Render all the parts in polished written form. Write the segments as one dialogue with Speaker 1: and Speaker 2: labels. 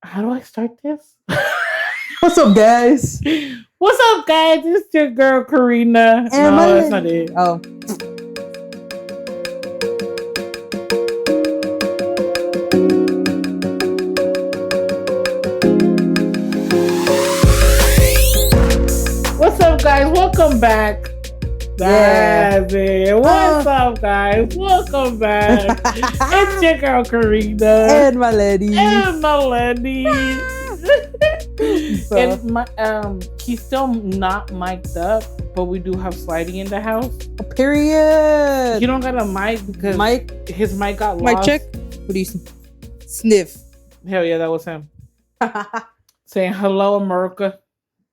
Speaker 1: How do I start this?
Speaker 2: What's up, guys?
Speaker 1: What's up, guys? It's your girl, Karina.
Speaker 2: And
Speaker 1: no, that's not it.
Speaker 2: Oh.
Speaker 1: What's up, guys? Welcome back. That's it. What's up, guys? Welcome back. It's your girl, Karina.
Speaker 2: And my lady. So.
Speaker 1: And he's still not mic'd up, but we do have Slidey in the house.
Speaker 2: Period.
Speaker 1: You don't got a mic because his mic got lost.
Speaker 2: Mic check. What do you sniff?
Speaker 1: Hell yeah, that was him. Saying hello, America.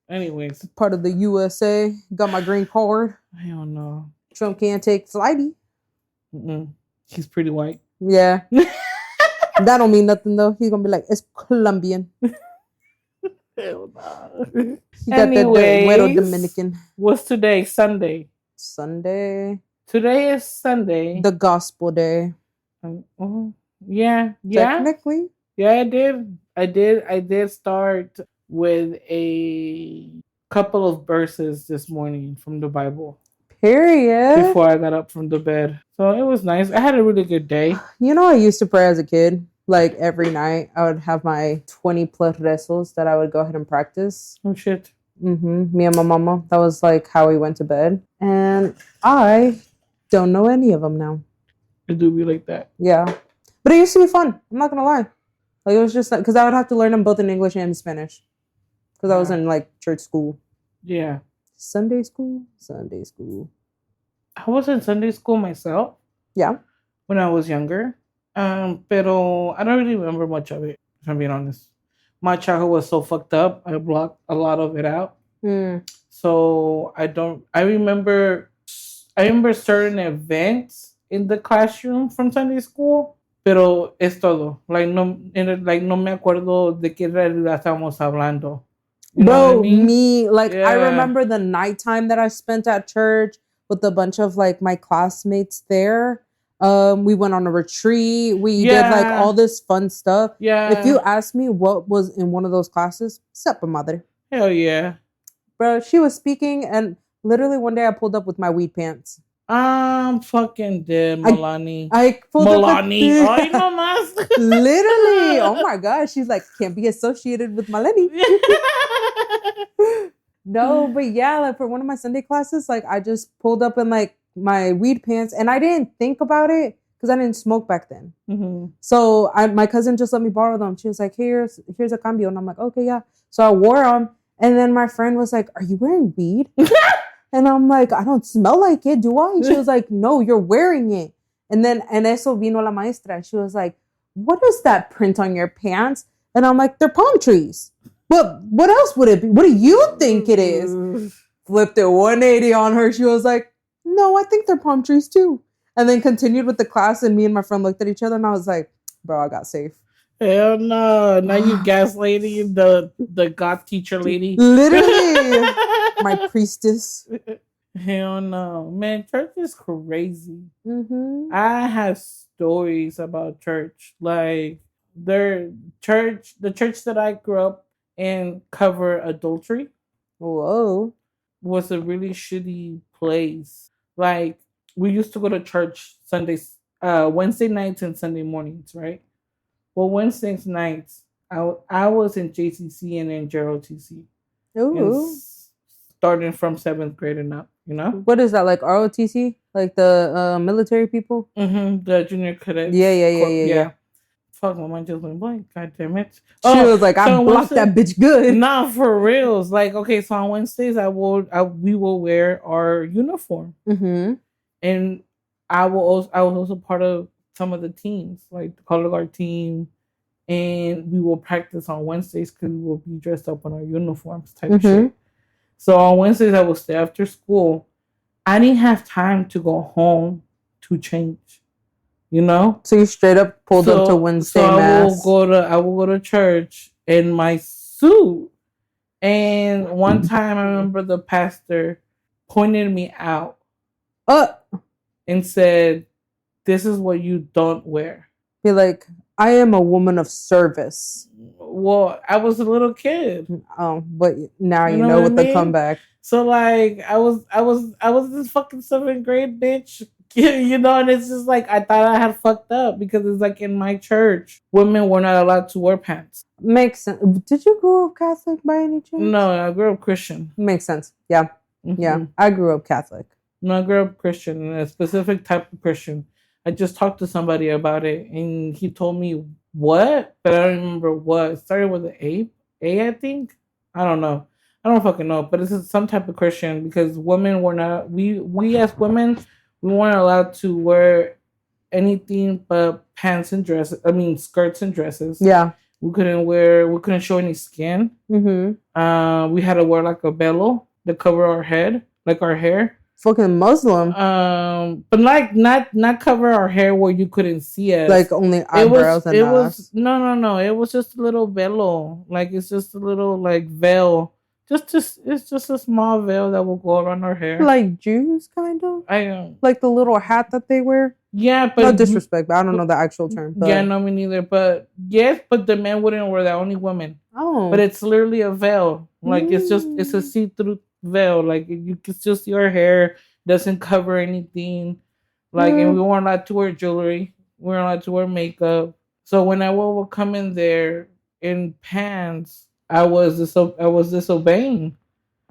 Speaker 1: Anyways.
Speaker 2: Part of the USA. Got my green card.
Speaker 1: I don't know.
Speaker 2: Trump can't take Slidey.
Speaker 1: He's pretty white.
Speaker 2: Yeah. That don't mean nothing though. He's gonna be like, it's Colombian.
Speaker 1: Hell no.
Speaker 2: He got that güero Dominican.
Speaker 1: What's today? Sunday.
Speaker 2: Today
Speaker 1: is Sunday.
Speaker 2: The gospel day.
Speaker 1: Yeah.
Speaker 2: Technically.
Speaker 1: Yeah, I did start with a couple of verses this morning from the Bible.
Speaker 2: Period.
Speaker 1: Before I got up from the bed. So it was nice. I had a really good day.
Speaker 2: You know, I used to pray as a kid. Like every night, I would have my 20 plus rezos that I would go ahead and practice.
Speaker 1: Oh, shit.
Speaker 2: Me and my mama. That was like how we went to bed. And I don't know any of them now.
Speaker 1: It do be like that.
Speaker 2: Yeah. But it used to be fun. I'm not going to lie. Like, it was just like, because I would have to learn them both in English and Spanish. Because I was in like church school.
Speaker 1: Yeah.
Speaker 2: Sunday school.
Speaker 1: I was in Sunday school myself.
Speaker 2: Yeah.
Speaker 1: When I was younger. Pero I don't really remember much of it, if I'm being honest. My childhood was so fucked up. I blocked a lot of it out. So I remember certain events in the classroom from Sunday school, pero es todo. Like no me acuerdo de qué realidad estamos hablando.
Speaker 2: You know what I mean? I remember the nighttime that I spent at church with a bunch of like my classmates there. We went on a retreat. We did like all this fun stuff.
Speaker 1: Yeah.
Speaker 2: If you ask me what was in one of those classes, Sepa Madre.
Speaker 1: Hell yeah.
Speaker 2: Bro, she was speaking and literally one day I pulled up with my weed pants.
Speaker 1: I'm fucking dead, Milani.
Speaker 2: I pulled up with
Speaker 1: Ay, no más.
Speaker 2: Literally. Oh my gosh. She's like, can't be associated with Milani. No, but yeah, like for one of my Sunday classes, like I just pulled up in like my weed pants and I didn't think about it because I didn't smoke back then. So my cousin just let me borrow them. She was like, here's a cambio. And I'm like, okay, yeah. So I wore them. And then my friend was like, are you wearing weed? And I'm like, I don't smell like it, do I? And she was like, no, you're wearing it. And then, en eso vino la maestra. She was like, what is that print on your pants? And I'm like, they're palm trees. Well, what else would it be? What do you think it is? Flipped it 180 on her. She was like, no, I think they're palm trees too. And then continued with the class. And me and my friend looked at each other and I was like, bro, I got safe.
Speaker 1: Hell no. Now you gas lady, the goth teacher lady.
Speaker 2: Literally. My priestess.
Speaker 1: Hell no. Man, church is crazy. I have stories about church. Like the church that I grew up in covered adultery.
Speaker 2: Whoa.
Speaker 1: Was a really shitty place. Like we used to go to church Wednesday nights and Sunday mornings, right? Well, Wednesday nights, I was in JCC and in JROTC.
Speaker 2: Ooh.
Speaker 1: Starting from 7th grade and up, you know?
Speaker 2: What is that, like ROTC? Like the military people?
Speaker 1: The junior cadets.
Speaker 2: Yeah.
Speaker 1: Fuck, my mind just went blank. God damn it.
Speaker 2: She was like, I blocked that bitch good.
Speaker 1: Nah, for reals. Like, okay, so on Wednesdays, we will wear our uniform. And I was also part of some of the teams, like the color guard team. And we will practice on Wednesdays because we will be dressed up in our uniforms type shit. So on Wednesdays, I would stay after school. I didn't have time to go home to change, you know?
Speaker 2: So you straight up pulled up to Wednesday mass.
Speaker 1: I will go to church in my suit. And one time I remember the pastor pointed me out and said, this is what you don't wear.
Speaker 2: Be like, I am a woman of service.
Speaker 1: Well, I was a little kid.
Speaker 2: Oh, but now you know with the comeback.
Speaker 1: So like I was this fucking 7th grade bitch, you know, and it's just like I thought I had fucked up because it's like in my church, women were not allowed to wear pants.
Speaker 2: Makes sense. Did you grow up Catholic by any chance?
Speaker 1: No, I grew up Christian.
Speaker 2: Makes sense. Yeah. Mm-hmm. Yeah. I grew up Catholic.
Speaker 1: No, I grew up Christian, a specific type of Christian. I just talked to somebody about it and he told me what, but I don't remember what. It started with an A, I think. I don't know. I don't fucking know, but it's some type of Christian because women were not, we as women, we weren't allowed to wear anything but pants and dresses. I mean, skirts and dresses. Yeah. We couldn't show any skin. Mm-hmm. We had to wear like a velo to cover our head, like our hair.
Speaker 2: Fucking Muslim.
Speaker 1: But like not cover our hair where you couldn't see us.
Speaker 2: Like only eyebrows and eyes.
Speaker 1: No. It was just a little velo. Like it's just a little like veil. It's just a small veil that will go around our hair.
Speaker 2: Like Jews, kind of. Like the little hat that they wear.
Speaker 1: Yeah, but
Speaker 2: no disrespect, but I don't know the actual term. But.
Speaker 1: Yeah, no, me neither. But yes, but the men wouldn't wear that. Only women. Oh. But it's literally a veil. Like it's a see-through veil. Like you can still see our hair. Doesn't cover anything. Like and we weren't allowed to wear jewelry. We weren't allowed to wear makeup. So when I would come in there in pants, I was disobeying.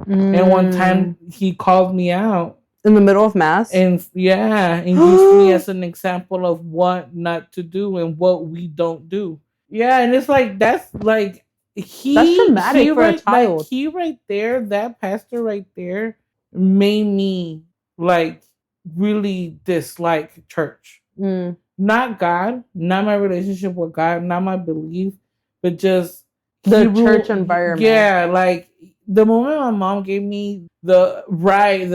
Speaker 1: And one time he called me out
Speaker 2: in the middle of mass,
Speaker 1: and used me as an example of what not to do and what we don't do. Yeah, and it's like that's traumatic for a child. Like, he right there, that pastor right there, made me like really dislike church. Not God, not my relationship with God, not my belief, but just
Speaker 2: the church environment.
Speaker 1: Yeah, like the moment my mom gave me the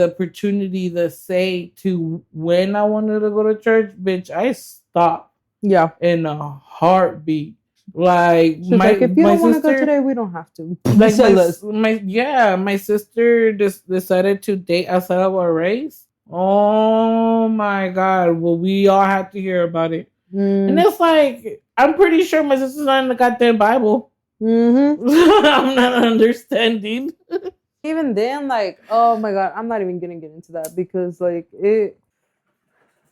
Speaker 1: opportunity, the say to when I wanted to go to church, bitch, I stopped. Yeah. In a heartbeat. Like
Speaker 2: if you don't want to go today, we don't have to.
Speaker 1: Like my sister just decided to date outside of our race. Oh my God. Well, we all had to hear about it. And it's like, I'm pretty sure my sister's not in the goddamn Bible. I'm not understanding.
Speaker 2: Even then, like, oh my God, I'm not even gonna get into that because like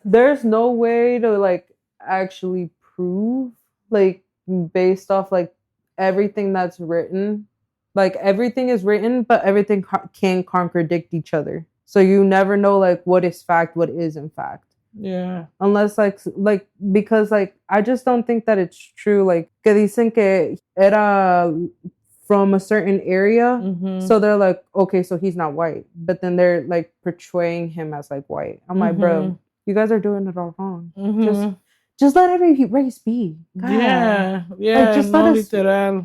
Speaker 2: there's no way to like actually prove like based off like everything that's written. Like everything is written, but everything can contradict each other. So you never know like what is fact, what isn't fact. Yeah. Unless like because like I just don't think that it's true. Like que dicen que era from a certain area. So they're like, okay, so he's not white. But then they're like portraying him as like white. I'm like, bro, you guys are doing it all wrong. Just let every race be. God. Yeah. Like, just let us,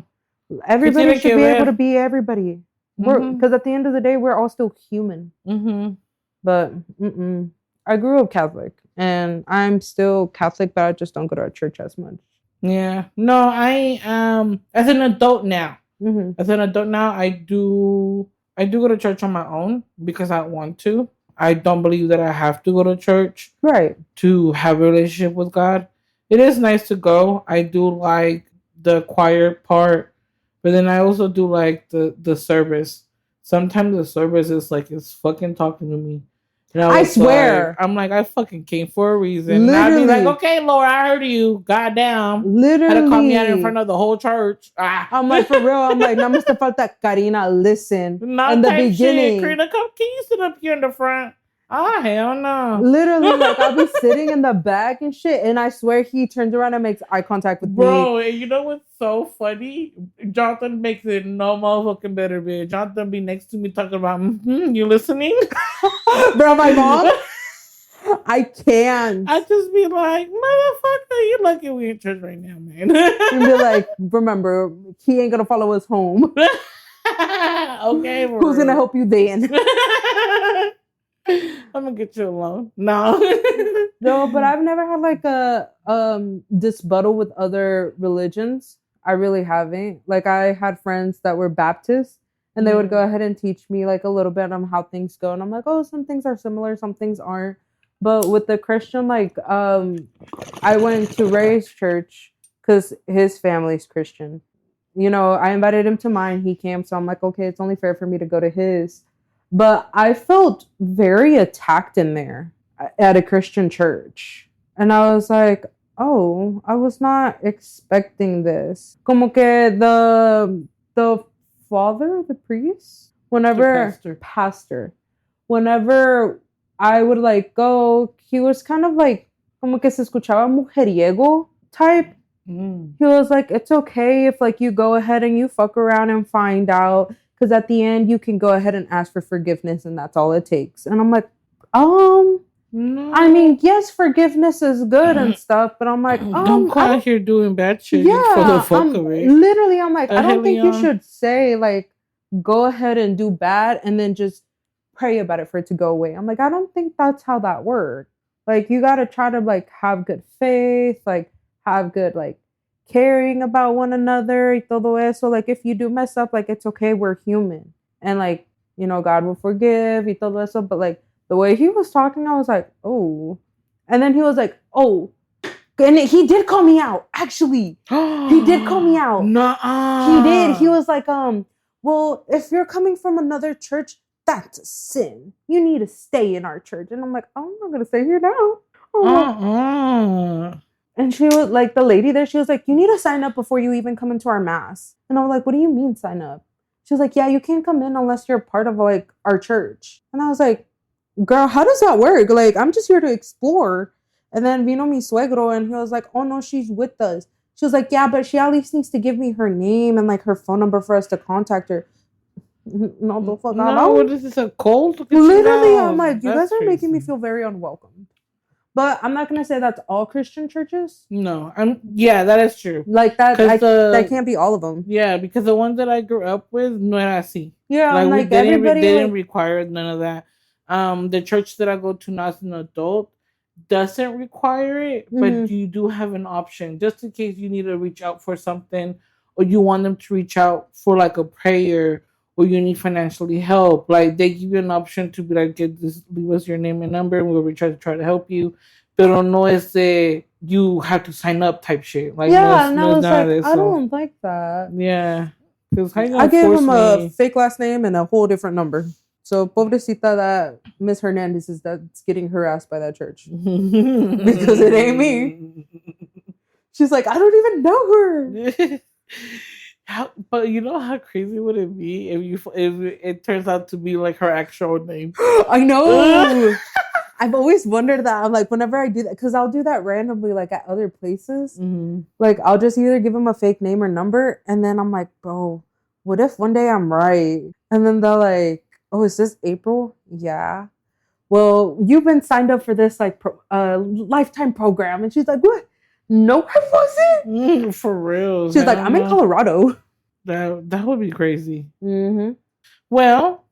Speaker 2: everybody should be able to be everybody. Because at the end of the day, we're all still human. But I grew up Catholic, and I'm still Catholic, but I just don't go to our church as much.
Speaker 1: Yeah. No, I as an adult now. As an adult now, I do go to church on my own because I want to. I don't believe that I have to go to church to have a relationship with God. It is nice to go. I do like the choir part, but then I also do like the service. Sometimes the service is like it's fucking talking to me. I swear. Like, I'm like, I fucking came for a reason. Literally. And I'd be like, okay, Lord, I heard you. Goddamn. Literally. Had to call me out in front of the whole church.
Speaker 2: I'm like, for real. I'm like, no me está falta Karina, listen.
Speaker 1: Not in the beginning. Karina, can you sit up here in the front? Oh, hell no.
Speaker 2: Literally, like, I'll be sitting in the back and shit, and I swear he turns around and makes eye contact with me.
Speaker 1: Bro, and you know what's so funny? Jonathan makes it no motherfucking better, bitch. Jonathan be next to me talking about, you listening?
Speaker 2: Bro, my mom? I can't.
Speaker 1: I just be like, motherfucker, you lucky we in church right now, man.
Speaker 2: And be like, remember, he ain't gonna follow us home.
Speaker 1: Okay, bro.
Speaker 2: Who's gonna help you then?
Speaker 1: I'm gonna get you alone. No.
Speaker 2: No, but I've never had like a disbuttal with other religions. I really haven't. Like I had friends that were Baptists and they would go ahead and teach me like a little bit on how things go. And I'm like, oh, some things are similar, some things aren't. But with the Christian, like I went to Ray's church because his family's Christian. You know, I invited him to mine. He came, so I'm like, okay, it's only fair for me to go to his. But I felt very attacked in there at a Christian church. And I was like, oh, I was not expecting this. Como que the father, the priest, pastor, whenever I would like go, he was kind of like, como que se escuchaba mujeriego type. He was like, it's okay if like you go ahead and you fuck around and find out, because at the end you can go ahead and ask for forgiveness and that's all it takes. And I'm like, no. I mean, yes, forgiveness is good and stuff, but I'm like,
Speaker 1: don't go out here doing bad shit for the fuck of it.
Speaker 2: Literally, I'm like, I don't think you should say like, go ahead and do bad and then just pray about it for it to go away. I'm like, I don't think that's how that works. Like, you gotta try to like have good faith, like have good like caring about one another y todo eso. Like, if you do mess up, like, it's okay, we're human, and like, you know, God will forgive y todo eso. But like the way he was talking, I was like, oh. And then he was like, oh, and he did call me out, actually. He did call me out.
Speaker 1: Nuh-uh.
Speaker 2: He did. He was like, well, if you're coming from another church, that's a sin. You need to stay in our church. And I'm like, oh, I'm not gonna stay here now. And she was like, the lady there, she was like, you need to sign up before you even come into our mass. And I was like, what do you mean sign up? She was like, yeah, you can't come in unless you're part of like our church. And I was like, girl, how does that work? Like, I'm just here to explore. And then vino mi suegro and he was like, oh no, she's with us. She was like, yeah, but she at least needs to give me her name and like her phone number for us to contact her. No, the fuck out.
Speaker 1: No, what is this, a cult?
Speaker 2: Literally, I'm like, you guys are making me feel very unwelcome. But I'm not gonna say that's all Christian churches.
Speaker 1: No, yeah, that is true.
Speaker 2: Like that can't be all of them.
Speaker 1: Yeah, because the ones that I grew up with, no era así.
Speaker 2: Yeah, like
Speaker 1: they didn't require none of that. The church that I go to now as an adult doesn't require it, but you do have an option just in case you need to reach out for something, or you want them to reach out for like a prayer, or you need financially help. Like, they give you an option to be like, leave us your name and number, and we'll try to help you. Pero no es you have to sign up type shit. Like,
Speaker 2: yeah, and I was like, I don't like that.
Speaker 1: Yeah, because
Speaker 2: I gave him a fake last name and a whole different number. So, pobrecita, that Miss Hernandez is that's getting harassed by that church because it ain't me. She's like, I don't even know her.
Speaker 1: But you know how crazy would it be if it turns out to be like her actual name?
Speaker 2: I know. I've always wondered that. I'm like, whenever I do that, because I'll do that randomly, like at other places. Like, I'll just either give them a fake name or number, and then I'm like, bro, what if one day I'm right? And then they're like, oh, is this April? Yeah. Well, you've been signed up for this like lifetime program. And she's like, what? No, I wasn't.
Speaker 1: For real.
Speaker 2: She's like, I'm in Colorado.
Speaker 1: That would be crazy. Well,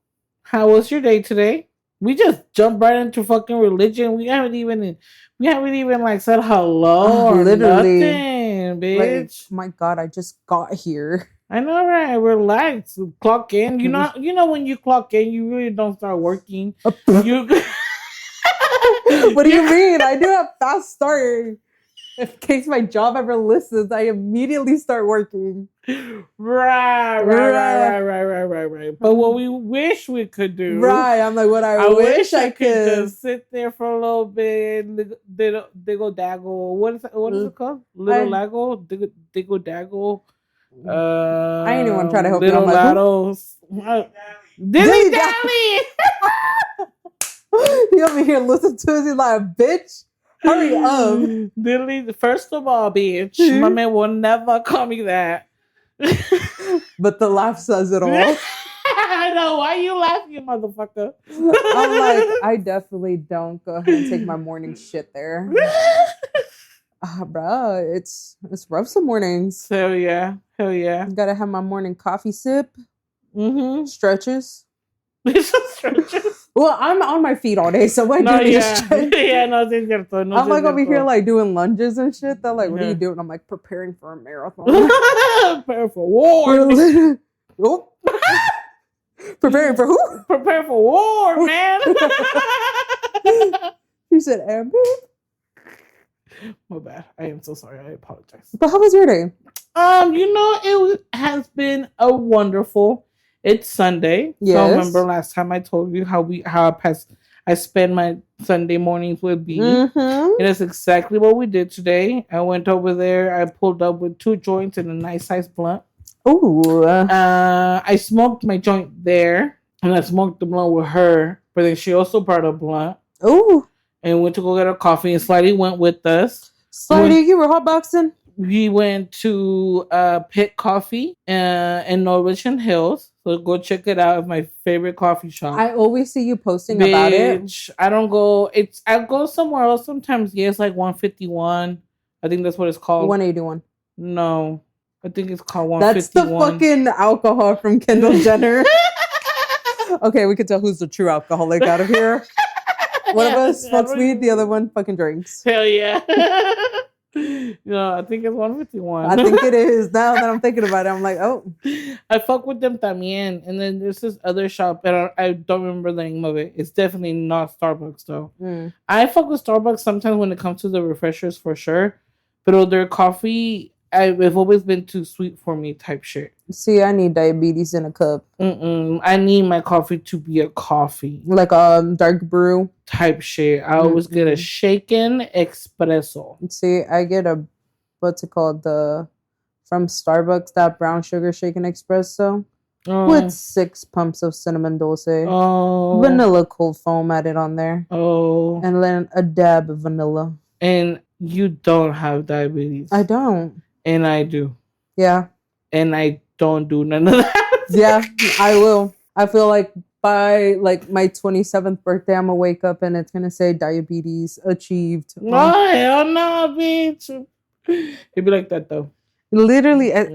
Speaker 1: how was your day today? We just jumped right into fucking religion. We haven't even like said hello or literally nothing, bitch.
Speaker 2: Like, my God, I just got here.
Speaker 1: I know, right? Relax. Clock in. You know when you clock in, you really don't start working.
Speaker 2: What do you mean? I do a fast start. In case my job ever listens, I immediately start working.
Speaker 1: Right. But what we wish we could do.
Speaker 2: Right. I'm like, what I wish I could
Speaker 1: just sit there for a little bit, diggle daggle. What is it called? Little Lago? Diggle daggle.
Speaker 2: I ain't even want to try to help you.
Speaker 1: Little Lados. Dilly Dally!
Speaker 2: He over here listen to us. He's like, bitch. Hurry up.
Speaker 1: Dilly, first of all, bitch, my man will never call me that.
Speaker 2: But the laugh says it all.
Speaker 1: I know. Why you laughing, motherfucker?
Speaker 2: I'm like, I definitely don't go ahead and take my morning shit there. Bro, it's rough some mornings.
Speaker 1: Hell yeah.
Speaker 2: Gotta have my morning coffee sip. Stretches. Stretches. Well, I'm on my feet all day, so I'm like over here like doing lunges and shit. They're like, what are you doing? I'm like, preparing for a marathon.
Speaker 1: Preparing for war.
Speaker 2: Preparing for who?
Speaker 1: Prepare for war, man.
Speaker 2: She said, and
Speaker 1: My bad. I am so sorry. I apologize.
Speaker 2: But how was your day?
Speaker 1: It has been a wonderful. It's Sunday.
Speaker 2: Yes.
Speaker 1: So remember last time I told you I spend my Sunday mornings with B. Mm-hmm. And that's exactly what we did today. I went over there. I pulled up with 2 joints and a nice size blunt.
Speaker 2: Ooh.
Speaker 1: I smoked my joint there, and I smoked the blunt with her. But then she also brought a blunt.
Speaker 2: Ooh.
Speaker 1: And went to go get her coffee, and Slidey went with us.
Speaker 2: Slidey, you were hotboxing?
Speaker 1: We went to Pit Coffee in Norwich and Hills. So go check it out. It's my favorite coffee shop.
Speaker 2: I always see you posting about it.
Speaker 1: I don't go. I go somewhere else sometimes. Yeah, it's like 151. I think that's what it's called.
Speaker 2: 181.
Speaker 1: No, I think it's called 151.
Speaker 2: That's the fucking alcohol from Kendall Jenner. Okay, we could tell who's the true alcoholic out of here. One of us smokes weed, the other one fucking drinks.
Speaker 1: Hell yeah. I think it's 151.
Speaker 2: I think it is. Now that I'm thinking about it, I'm like, oh.
Speaker 1: I fuck with them también. And then there's this other shop, and I don't remember the name of it. It's definitely not Starbucks, though. I fuck with Starbucks sometimes when it comes to the refreshers, for sure. But their coffee, I've always been too sweet for me type shit.
Speaker 2: See, I need diabetes in a cup.
Speaker 1: I need my coffee to be a coffee.
Speaker 2: Like a dark brew?
Speaker 1: Type shit. I always get a shaken espresso.
Speaker 2: See, I get a, what's it called? From Starbucks, that brown sugar shaken espresso. With 6 pumps of cinnamon dulce. Vanilla cold foam added on there. And then a dab of vanilla.
Speaker 1: And you don't have diabetes.
Speaker 2: I don't.
Speaker 1: And I do.
Speaker 2: Yeah.
Speaker 1: And I don't do none of that.
Speaker 2: Yeah, I will. I feel like by like my 27th birthday, I'm gonna wake up and it's gonna say diabetes achieved.
Speaker 1: Oh, hell no, bitch. It'd be like that though.
Speaker 2: Literally, I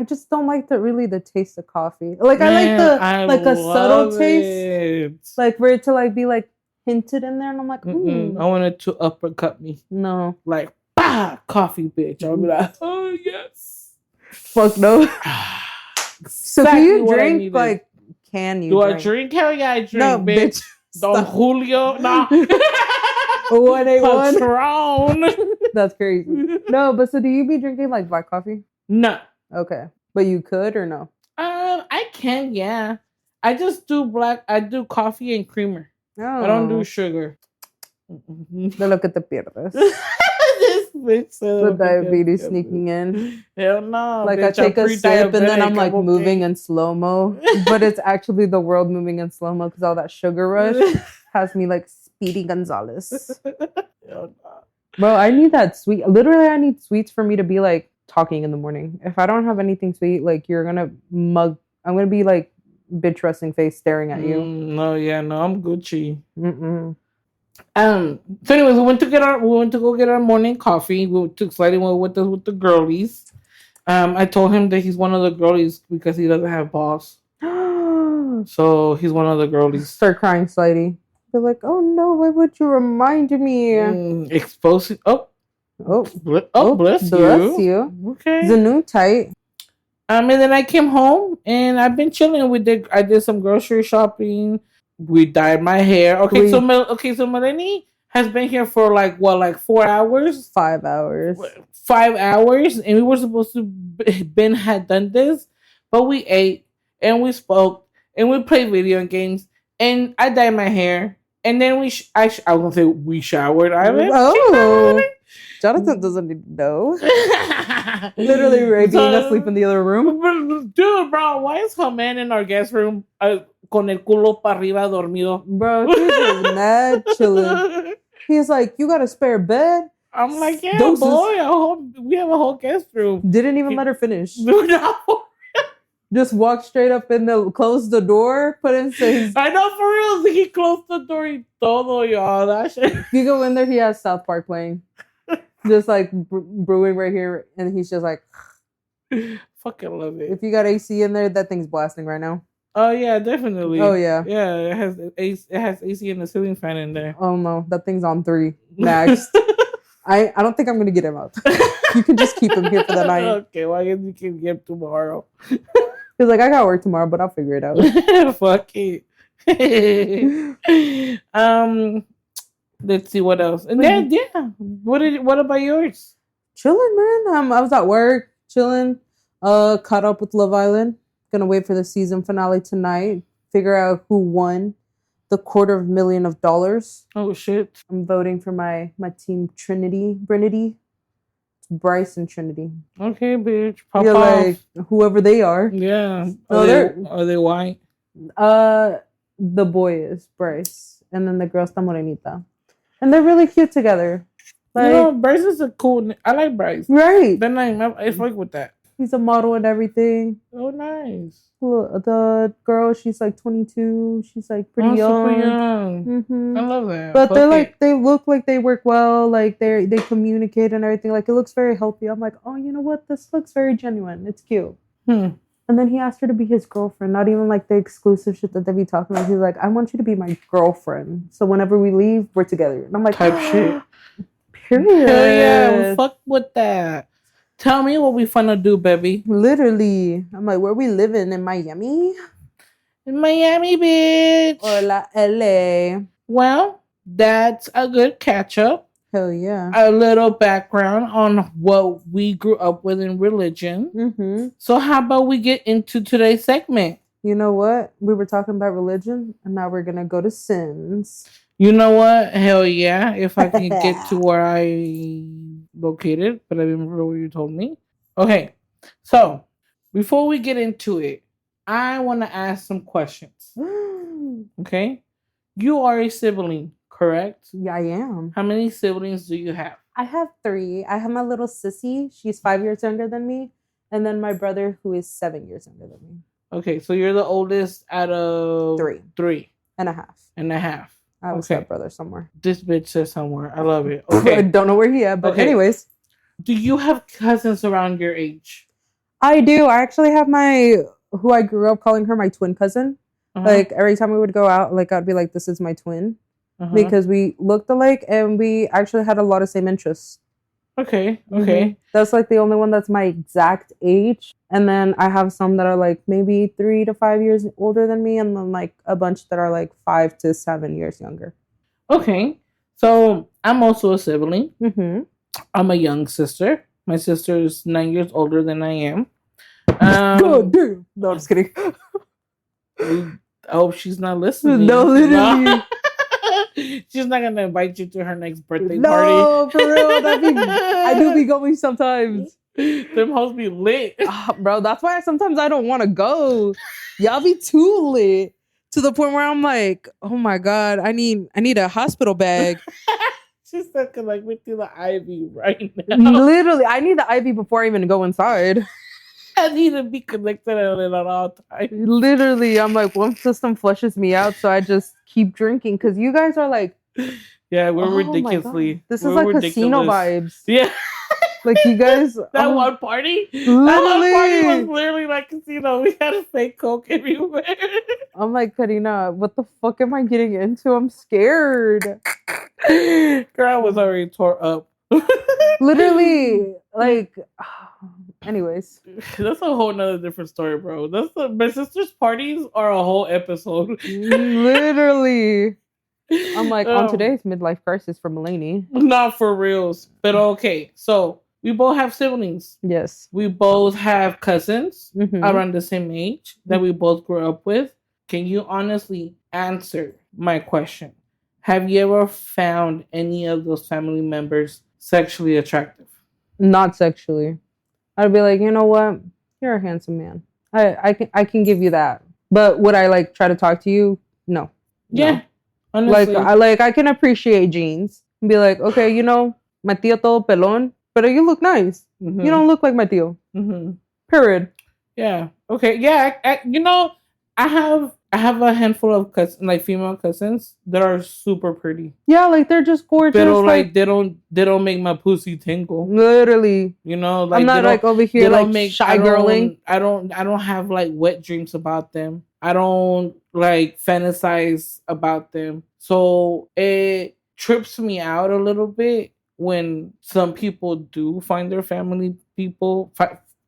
Speaker 2: just don't like the taste of coffee. Like I like a subtle taste, like for it to like be like hinted in there, and I'm like,
Speaker 1: I want it to uppercut me.
Speaker 2: No,
Speaker 1: like coffee, bitch. I'll be like, oh yes.
Speaker 2: Fuck no. So do you drink like? Can you?
Speaker 1: Do I drink? Hell yeah, I drink.
Speaker 2: No,
Speaker 1: bitch. Don Julio, nah.
Speaker 2: 181.
Speaker 1: Patron.
Speaker 2: That's crazy. No, but so do you be drinking like black coffee?
Speaker 1: No.
Speaker 2: Okay, but you could or no?
Speaker 1: I can. Yeah, I just do black. I do coffee and creamer.
Speaker 2: Oh.
Speaker 1: I don't do sugar.
Speaker 2: De lo que te pierdes.
Speaker 1: This bitch.
Speaker 2: The diabetes sneaking in.
Speaker 1: Hell no.
Speaker 2: Like
Speaker 1: bitch,
Speaker 2: I take a sip and then I'm like moving in slow-mo. But it's actually the world moving in slow-mo because all that sugar rush has me like Speedy Gonzalez.
Speaker 1: Hell no.
Speaker 2: Bro, I need that sweet. Literally, I need sweets for me to be like talking in the morning. If I don't have anything sweet, like you're gonna mug. I'm gonna be like bitch resting face staring at you.
Speaker 1: No, I'm Gucci. So anyways, we went to go get our morning coffee. We took Sliding with us with the girlies. I told him that he's one of the girlies because he doesn't have balls. So he's one of the girlies.
Speaker 2: Start crying, Slidey. They're like, oh no, why would you remind me?
Speaker 1: Expose it. Bless you. Okay.
Speaker 2: The new tight.
Speaker 1: And then I came home and I've been chilling. I did some grocery shopping. We dyed my hair. Okay, so Melanie has been here for like 4 hours?
Speaker 2: 5 hours.
Speaker 1: 5 hours, and we were supposed to had done this, but we ate and we spoke and we played video games and I dyed my hair and then I was gonna say we showered.
Speaker 2: Jonathan doesn't need to know. Literally, Ray being asleep in the other room.
Speaker 1: Dude, bro, why is her man in our guest room con el culo para arriba dormido?
Speaker 2: Bro, he's just mad chilling. He's like, you got a spare bed?
Speaker 1: I'm like, yeah, boy, we have a whole guest room.
Speaker 2: Didn't even let her finish.
Speaker 1: No.
Speaker 2: Just walked straight up closed the door, put in his...
Speaker 1: I know, for real. He closed the door y todo, y'all. That shit.
Speaker 2: You go in there, he has South Park playing. Just like brewing right here, and he's just like...
Speaker 1: Fucking love it.
Speaker 2: If you got AC in there, that thing's blasting right now.
Speaker 1: Oh, yeah, definitely.
Speaker 2: Oh, yeah.
Speaker 1: Yeah, it has AC and a ceiling fan in there.
Speaker 2: Oh, no. That thing's on 3 max. I don't think I'm going to get him out. You can just keep him here for the night.
Speaker 1: Okay, well, I guess you can get him tomorrow.
Speaker 2: He's like, I got work tomorrow, but I'll figure it out.
Speaker 1: Fuck it. Let's see what else. And then yeah, what about yours?
Speaker 2: Chilling, man. I was at work, chilling. Caught up with Love Island. Gonna wait for the season finale tonight. Figure out who won the $250,000.
Speaker 1: Oh shit!
Speaker 2: I'm voting for my team Trinity, Bryce and Trinity.
Speaker 1: Okay, bitch. Pop
Speaker 2: yeah,
Speaker 1: off.
Speaker 2: like whoever they are.
Speaker 1: Yeah. Are they white?
Speaker 2: The boy is Bryce, and then the girl's the Morenita, and they're really cute together. Like,
Speaker 1: Bryce is a cool. I like Bryce.
Speaker 2: Right.
Speaker 1: Then I fuck with that.
Speaker 2: He's a model and everything.
Speaker 1: Oh, nice.
Speaker 2: The girl, she's like 22. She's like pretty young.
Speaker 1: Super young.
Speaker 2: Mm-hmm.
Speaker 1: I love that.
Speaker 2: But they look like they work well. Like they communicate and everything. Like it looks very healthy. I'm like, oh, you know what? This looks very genuine. It's cute. And then he asked her to be his girlfriend. Not even like the exclusive shit that they be talking about. He's like, I want you to be my girlfriend. So whenever we leave, we're together. And I'm like,
Speaker 1: type shit.
Speaker 2: Period.
Speaker 1: Hell yeah, fuck with that. Tell me what we finna do, baby.
Speaker 2: Literally. I'm like, where we living? In Miami?
Speaker 1: In Miami, bitch.
Speaker 2: Or LA.
Speaker 1: Well, that's a good catch up.
Speaker 2: Hell yeah.
Speaker 1: A little background on what we grew up with in religion.
Speaker 2: Mm-hmm.
Speaker 1: So how about we get into today's segment?
Speaker 2: You know what? We were talking about religion, and now we're going to go to sins.
Speaker 1: You know what? Hell yeah. If I can get to where I located, but I remember what you told me. Okay. So, before we get into it, I want to ask some questions. Okay? You are a sibling, correct?
Speaker 2: Yeah, I am.
Speaker 1: How many siblings do you have?
Speaker 2: I have 3. I have my little sissy. She's 5 years younger than me. And then my brother, who is 7 years younger than me.
Speaker 1: Okay, so you're the oldest out of
Speaker 2: 3.
Speaker 1: 3.
Speaker 2: And a half.
Speaker 1: And a half.
Speaker 2: I have a stepbrother somewhere.
Speaker 1: This bitch says somewhere. I love it. Okay.
Speaker 2: I don't know where he is, but anyways.
Speaker 1: Do you have cousins around your age?
Speaker 2: I do. I actually have who I grew up calling her my twin cousin. Uh-huh. Like every time we would go out, like I'd be like, this is my twin. Uh-huh. Because we looked alike and we actually had a lot of same interests.
Speaker 1: Okay.
Speaker 2: Mm-hmm. That's like the only one that's my exact age. And then I have some that are like maybe 3 to 5 years older than me. And then like a bunch that are like 5 to 7 years younger.
Speaker 1: Okay. So I'm also a sibling.
Speaker 2: Mm-hmm.
Speaker 1: I'm a young sister. My sister is 9 years older than I am.
Speaker 2: God damn. No, I'm just kidding.
Speaker 1: I hope she's not listening.
Speaker 2: No, literally.
Speaker 1: She's not gonna invite you to her next birthday
Speaker 2: party.
Speaker 1: No,
Speaker 2: for real. I do be going sometimes.
Speaker 1: Them hoes be lit.
Speaker 2: Bro, that's why sometimes I don't want to go. Y'all be too lit. To the point where I'm like, oh my God, I need a hospital bag.
Speaker 1: She's sucking like me through the IV right now.
Speaker 2: Literally, I need the IV before I even go inside.
Speaker 1: I need to be connected at all times.
Speaker 2: Literally, I'm like, one system flushes me out, so I just keep drinking. Because you guys are like...
Speaker 1: Yeah, we're ridiculously...
Speaker 2: This is like ridiculous. Casino vibes.
Speaker 1: Yeah.
Speaker 2: Like, you guys...
Speaker 1: That one party?
Speaker 2: Literally.
Speaker 1: That one party was literally like casino. We had a fake Coke everywhere.
Speaker 2: I'm like, Karina, what the fuck am I getting into? I'm scared.
Speaker 1: Girl, I was already tore up.
Speaker 2: Literally, like... Anyways,
Speaker 1: that's a whole nother different story, bro. My sister's parties are a whole episode.
Speaker 2: Literally. I'm like, on today's midlife crisis for Mulaney.
Speaker 1: Not for reals. But okay, so we both have siblings.
Speaker 2: Yes.
Speaker 1: We both have cousins around the same age that we both grew up with. Can you honestly answer my question? Have you ever found any of those family members sexually attractive?
Speaker 2: Not sexually. I'd be like, you know what? You're a handsome man. I can give you that. But would I like try to talk to you? No.
Speaker 1: Yeah. Honestly.
Speaker 2: I can appreciate jeans. And be like, okay, you know, my tío todo pelón, but you look nice. Mm-hmm. You don't look like my tío. Mm-hmm. Period.
Speaker 1: Yeah. Okay. Yeah. I have a handful of cousins, like female cousins, that are super pretty.
Speaker 2: Yeah, like they're just gorgeous.
Speaker 1: But like they don't make my pussy tingle.
Speaker 2: Literally,
Speaker 1: you know, like
Speaker 2: I'm not like over here like shy girling.
Speaker 1: I don't have like wet dreams about them. I don't like fantasize about them. So it trips me out a little bit when some people do find their family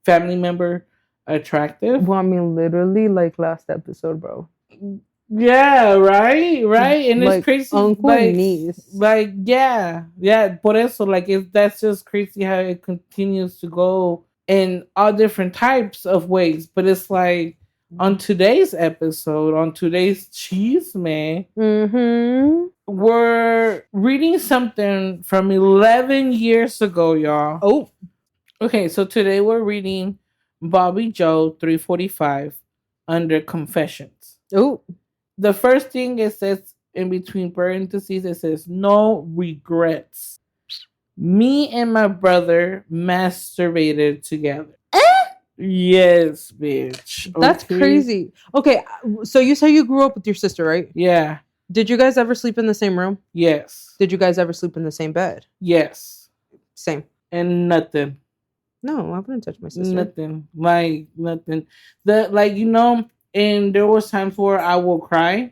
Speaker 1: member attractive.
Speaker 2: Well, I mean, literally, like last episode, bro.
Speaker 1: Yeah, right. And it's
Speaker 2: Like
Speaker 1: crazy.
Speaker 2: uncle and niece.
Speaker 1: Yeah. Por eso, like, that's just crazy how it continues to go in all different types of ways. But it's like on today's episode, on today's cheese man, we're reading something from 11 years ago, y'all.
Speaker 2: Oh,
Speaker 1: okay. So today we're reading Bobby Joe 345 under Confessions.
Speaker 2: Oh,
Speaker 1: the first thing it says in between parentheses, it says no regrets. Me and my brother masturbated together. Yes, bitch.
Speaker 2: That's crazy. Okay, so you say you grew up with your sister, right?
Speaker 1: Yeah.
Speaker 2: Did you guys ever sleep in the same room?
Speaker 1: Yes.
Speaker 2: Did you guys ever sleep in the same bed?
Speaker 1: Yes.
Speaker 2: Same.
Speaker 1: And nothing.
Speaker 2: No, I wouldn't touch my sister.
Speaker 1: Nothing. Like nothing. And there was times where I will cry,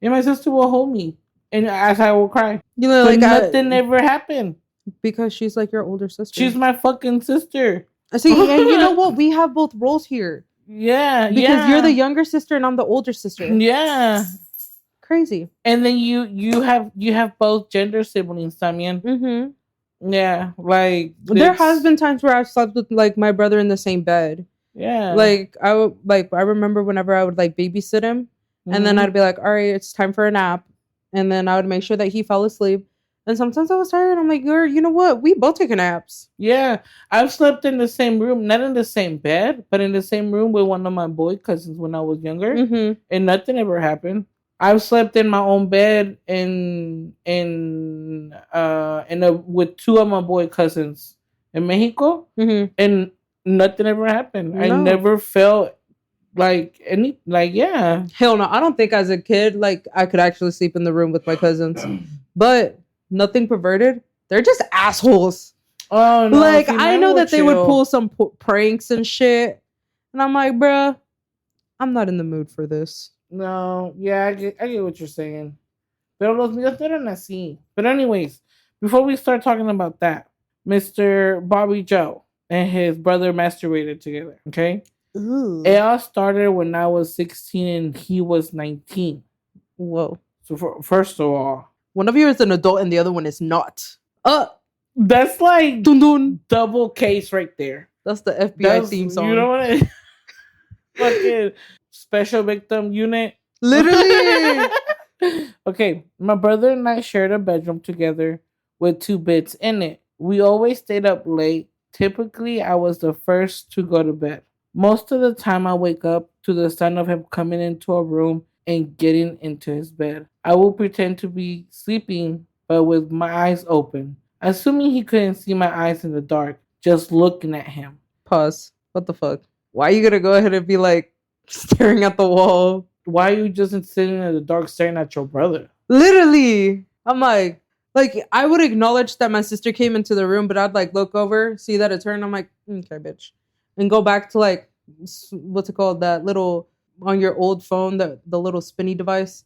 Speaker 1: and my sister will hold me, and as I will cry, but nothing ever happened
Speaker 2: because she's like your older sister.
Speaker 1: She's my fucking sister.
Speaker 2: See, and you know what? We have both roles here.
Speaker 1: Yeah,
Speaker 2: because you're the younger sister and I'm the older sister.
Speaker 1: Yeah,
Speaker 2: crazy.
Speaker 1: And then you have both gender siblings también. Mm-hmm. Yeah, like
Speaker 2: there has been times where I've slept with like my brother in the same bed. Yeah, like I remember whenever I would like babysit him, and then I'd be like, all right, it's time for a nap, and then I would make sure that he fell asleep. And sometimes I was tired. I'm like, you know what? We both take naps.
Speaker 1: Yeah, I've slept in the same room, not in the same bed, but in the same room with one of my boy cousins when I was younger, and nothing ever happened. I've slept in my own bed with two of my boy cousins in Mexico, and nothing ever happened. No. I never felt like yeah.
Speaker 2: Hell no. I don't think as a kid like I could actually sleep in the room with my cousins, but nothing perverted. They're just assholes. Oh no! Like I know that they would pull some pranks and shit, and I'm like, bruh, I'm not in the mood for this.
Speaker 1: No, yeah, I get what you're saying. Pero los míos no eran así. But anyways, before we start talking about that, Mr. Bobby Joe and his brother masturbated together, okay? Ooh. It all started when I was 16 and he was 19.
Speaker 2: Whoa.
Speaker 1: So first of all,
Speaker 2: one of you is an adult and the other one is not.
Speaker 1: That's like dun-dun. Double case right there.
Speaker 2: That's the FBI theme song.
Speaker 1: You know what I mean? Fucking Special Victim Unit.
Speaker 2: Literally.
Speaker 1: Okay, my brother and I shared a bedroom together with 2 beds in it. We always stayed up late. Typically, I was the first to go to bed. Most of the time, I wake up to the sound of him coming into a room and getting into his bed. I will pretend to be sleeping, but with my eyes open, assuming he couldn't see my eyes in the dark, just looking at him.
Speaker 2: Pause. What the fuck? Why are you gonna go ahead and be like staring at the wall?
Speaker 1: Why are you just sitting in the dark staring at your brother?
Speaker 2: Literally. I'm like I would acknowledge that my sister came into the room, but I'd like look over, see that it turned. I'm like, okay, bitch. And go back to like, what's it called? That little, on your old phone, the little spinny device.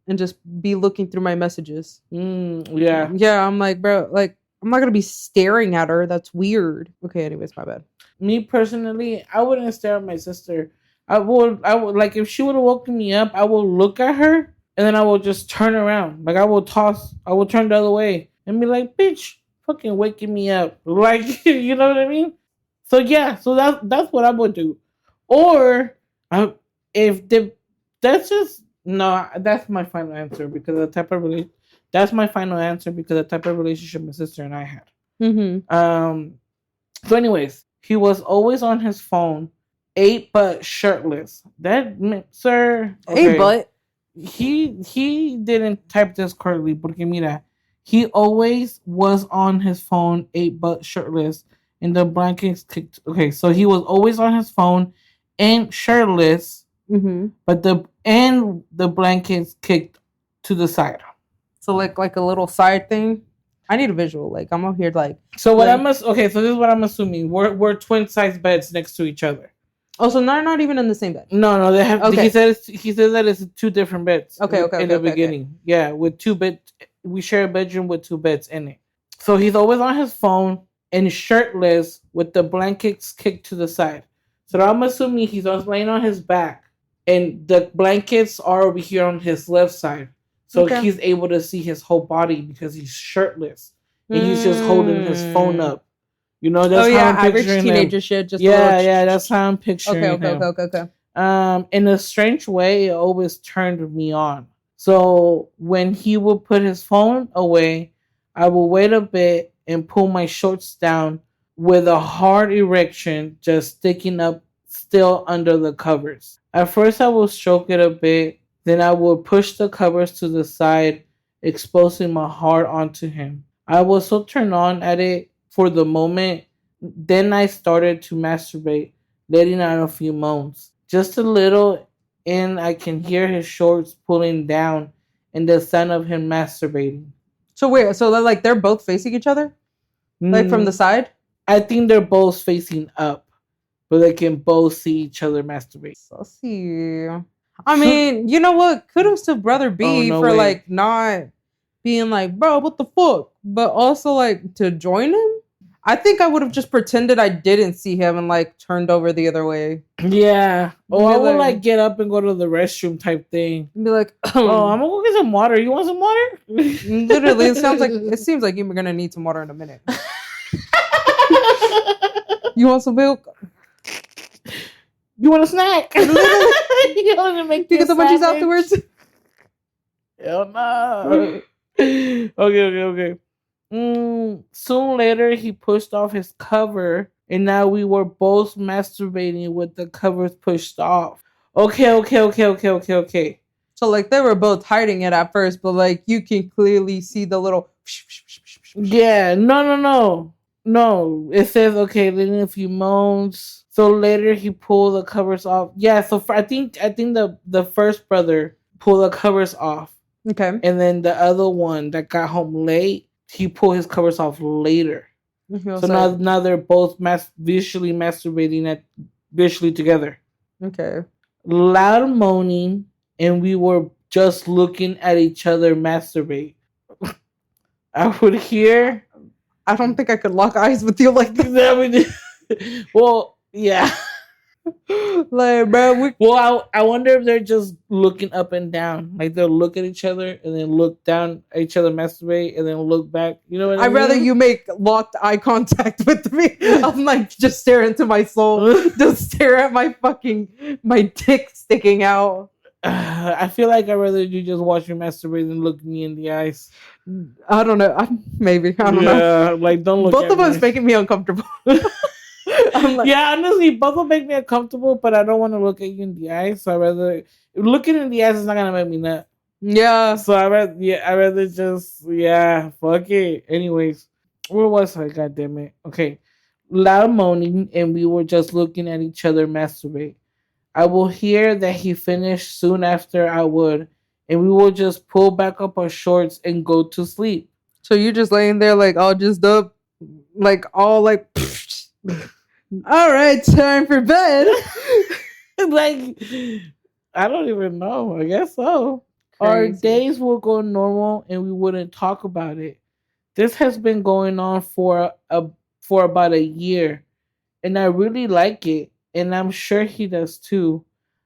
Speaker 2: And just be looking through my messages.
Speaker 1: Yeah.
Speaker 2: Yeah, I'm like, bro, like, I'm not going to be staring at her. That's weird. Okay, anyways, my bad.
Speaker 1: Me personally, I wouldn't stare at my sister. I would like if she would have woken me up, I will look at her and then I will just turn around. Like I will turn the other way and be like, bitch, fucking waking me up. Like, you know what I mean? So yeah, so that's what I would do. Or that's my final answer because of the type of relationship my sister and I had. So anyways, he was always on his phone, 8 but shirtless. That sir,
Speaker 2: okay. 8 but
Speaker 1: he didn't type this correctly, porque mira, he always was on his phone, 8 but shirtless, and the blankets kicked. Okay, so he was always on his phone and shirtless, but the blankets kicked to the side.
Speaker 2: So like a little side thing. I need a visual. Like I'm out here like.
Speaker 1: So what so this is what I'm assuming. We're twin size beds next to each other.
Speaker 2: Oh, so they're not even in the same bed.
Speaker 1: No, they have. Okay. He said that it's 2 different beds.
Speaker 2: Okay.
Speaker 1: In the beginning, okay. Yeah, with 2 beds, we share a bedroom with 2 beds in it. So he's always on his phone and shirtless with the blankets kicked to the side. So I'm assuming he's always laying on his back and the blankets are over here on his left side. So he's able to see his whole body because he's shirtless. And he's just holding his phone up. You know, that's how I'm picturing
Speaker 2: average teenager
Speaker 1: him.
Speaker 2: shit. Just
Speaker 1: yeah, that's how I'm picturing him.
Speaker 2: Okay.
Speaker 1: In a strange way, it always turned me on. So when he would put his phone away, I will wait a bit and pull my shorts down with a hard erection just sticking up still under the covers. At first, I will stroke it a bit, then I will push the covers to the side, exposing my heart onto him. I was so turned on at it for the moment, then I started to masturbate, letting out a few moans. Just a little, and I can hear his shorts pulling down and the sound of him masturbating.
Speaker 2: So wait, so they're both facing each other? Like from the side?
Speaker 1: I think they're both facing up, but they can both see each other masturbate.
Speaker 2: So see. I mean, you know what? Kudos to Brother B for like not being like, bro, what the fuck? But also like to join him. I think I would have just pretended I didn't see him and like turned over the other way.
Speaker 1: Yeah. Oh, I would like get up and go to the restroom type thing.
Speaker 2: And be like,
Speaker 1: oh, I'm gonna go get some water. You want some water?
Speaker 2: Literally, it seems like you're gonna need some water in a minute. You want some milk?
Speaker 1: You want a snack? You want to make
Speaker 2: you get the munchies afterwards?
Speaker 1: Hell no. Okay. Soon later, he pushed off his cover, and now we were both masturbating with the covers pushed off. Okay.
Speaker 2: So, like, they were both hiding it at first, but, like, you can clearly see the little...
Speaker 1: Yeah, no. It says, okay, letting a few moans. So later, he pulled the covers off. Yeah, so I think the first brother pulled the covers off.
Speaker 2: Okay.
Speaker 1: And then the other one that got home late, he pulled his covers off later. So now they're both visually masturbating visually together.
Speaker 2: Okay.
Speaker 1: Loud moaning, and we were just looking at each other masturbate. I would hear.
Speaker 2: I don't think I could lock eyes with you like that.
Speaker 1: Well, yeah.
Speaker 2: Like, bro.
Speaker 1: I wonder if they're just looking up and down. Like they'll look at each other and then look down at each other, masturbate, and then look back. You know what I mean?
Speaker 2: I'd rather you make locked eye contact with me. I'm like just staring into my soul. Just stare at my dick sticking out.
Speaker 1: I feel like I'd rather you just watch me masturbate than look me in the eyes.
Speaker 2: I don't know. Maybe. I don't know.
Speaker 1: Yeah, like don't look.
Speaker 2: Both of us making me uncomfortable.
Speaker 1: I'm like, yeah, honestly, both will make me uncomfortable, but I don't want to look at you in the eyes. So I rather looking in the eyes is not gonna make me nut.
Speaker 2: Yeah.
Speaker 1: So I rather just fuck it. Anyways, where was I? God damn it. Okay, loud moaning, and we were just looking at each other masturbate. I will hear that he finished soon after I would, and we will just pull back up our shorts and go to sleep.
Speaker 2: So you're just laying there like all just up, like all like. All right, time for bed.
Speaker 1: Like, I don't even know. I guess so. Crazy. Our days will go normal and we wouldn't talk about it. This has been going on for about a year, and I really like it, and I'm sure he does too.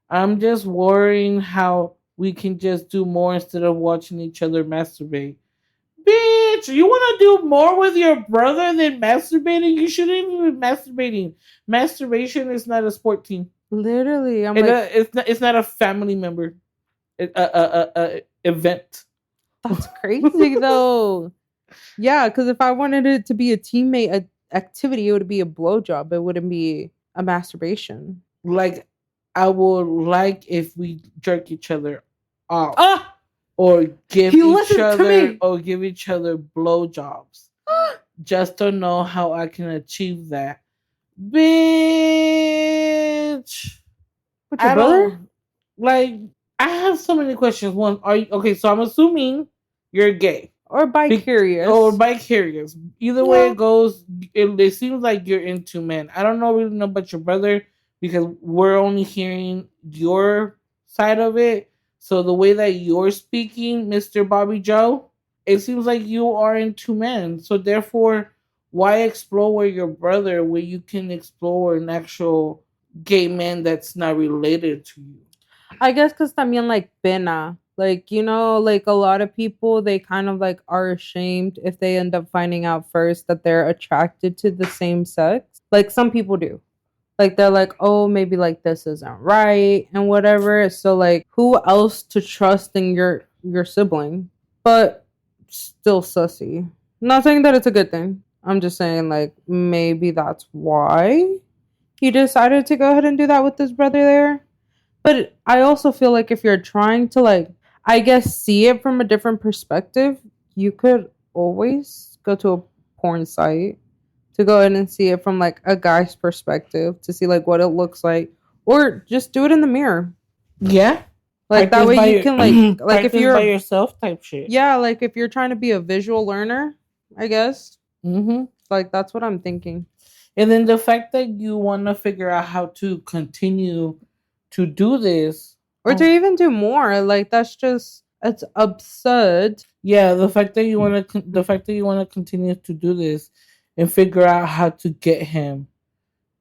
Speaker 1: I'm just worrying how we can just do more instead of watching each other masturbate. Bitch, you want to do more with your brother than masturbating? You shouldn't even be masturbating. Masturbation is not a sport team.
Speaker 2: Literally,
Speaker 1: it's not a family member event.
Speaker 2: That's crazy though. Yeah, because if I wanted it to be a teammate activity, it would be a blowjob. It wouldn't be a masturbation.
Speaker 1: Like, I would like if we jerk each other off. Or give each other blowjobs. Just to know how I can achieve that. Bitch.
Speaker 2: With your brother?
Speaker 1: Like, I have so many questions. One, so I'm assuming you're gay.
Speaker 2: Or bi-curious.
Speaker 1: Either way it goes, it seems like you're into men. I don't really know about your brother because we're only hearing your side of it. So the way that you're speaking, Mr. Bobby Joe, it seems like you are into men. So therefore, why explore your brother where you can explore an actual gay man that's not related to you?
Speaker 2: I guess because también like pena. Like, you know, like a lot of people, they kind of like are ashamed if they end up finding out first that they're attracted to the same sex. Like some people do. Like they're like, oh, maybe like this isn't right and whatever. So like who else to trust in your sibling? But still sussy. Not saying that it's a good thing. I'm just saying like maybe that's why he decided to go ahead and do that with his brother there. But I also feel like if you're trying to like I guess see it from a different perspective, you could always go to a porn site to go in and see it from like a guy's perspective to see like what it looks like, or just do it in the mirror.
Speaker 1: Yeah,
Speaker 2: like
Speaker 1: practice
Speaker 2: that way you can like if you're
Speaker 1: by yourself type shit.
Speaker 2: Yeah, like if you're trying to be a visual learner, I guess. Like that's what I'm thinking.
Speaker 1: And then the fact that you want to figure out how to continue to do this,
Speaker 2: or to even do more, like that's just it's absurd.
Speaker 1: Yeah, the fact that you want to continue to do this and figure out how to get him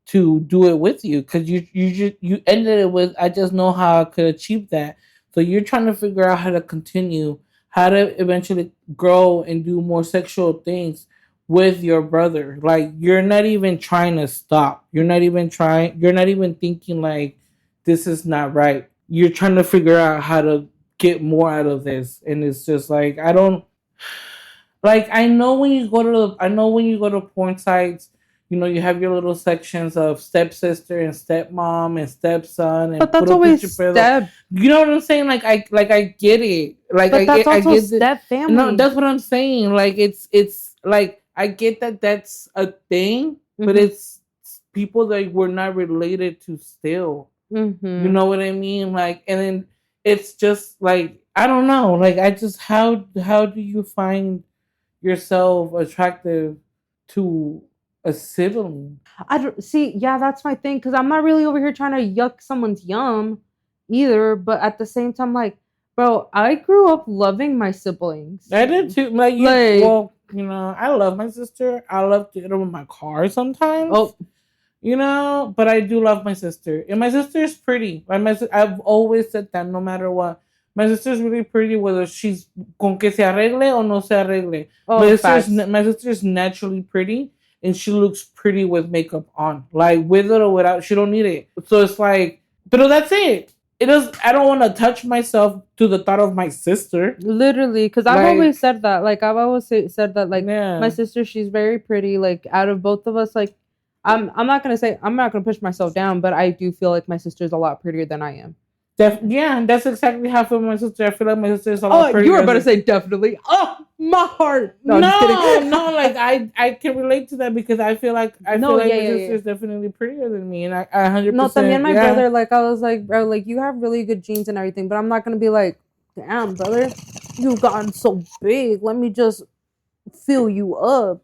Speaker 1: to do it with you, because you ended it with, I just know how I could achieve that. So you're trying to figure out how to continue, how to eventually grow and do more sexual things with your brother. Like you're not even trying to stop. You're not even thinking like this is not right. You're trying to figure out how to get more out of this. And it's just like, I don't like, I know when you go to porn sites, you know, you have your little sections of stepsister and stepmom and stepson, and
Speaker 2: but that's always step.
Speaker 1: You know what I'm saying? Like I get it. Like
Speaker 2: but that's also
Speaker 1: I get
Speaker 2: step family.
Speaker 1: No, that's what I'm saying. Like it's like I get that that's a thing, but it's people that we're not related to still. You know what I mean? Like, and then it's just like, I don't know. Like I just how do you find yourself attractive to a sibling?
Speaker 2: I don't see. Yeah, that's my thing, because I'm not really over here trying to yuck someone's yum either. But at the same time, like, bro, I grew up loving my siblings.
Speaker 1: I did too. Well, you know, I love my sister. I love to hit her with my car sometimes. Oh, you know, but I do love my sister, and my sister is pretty. I've always said that no matter what. My sister's really pretty, whether she's con que se arregle or no se arregle. Oh, my sister's naturally pretty, and she looks pretty with makeup on. Like, with it or without, she don't need it. So it's like, but that's it. I don't want to touch myself to the thought of my sister.
Speaker 2: Literally, because I've always said that. Like, I've always said that, like, my sister, she's very pretty. Like, out of both of us, like, I'm not going to push myself down, but I do feel like my sister's a lot prettier than I am.
Speaker 1: Yeah, that's exactly how I feel my sister. I feel like my sister is a lot prettier.
Speaker 2: You were about to say definitely. Oh, my heart.
Speaker 1: No, like I can relate to that, because I feel like my sister is definitely prettier than me, and I 100%.
Speaker 2: No, también my brother, like I was like, bro, like you have really good genes and everything, but I'm not gonna be like, damn, brother, you've gotten so big. Let me just fill you up.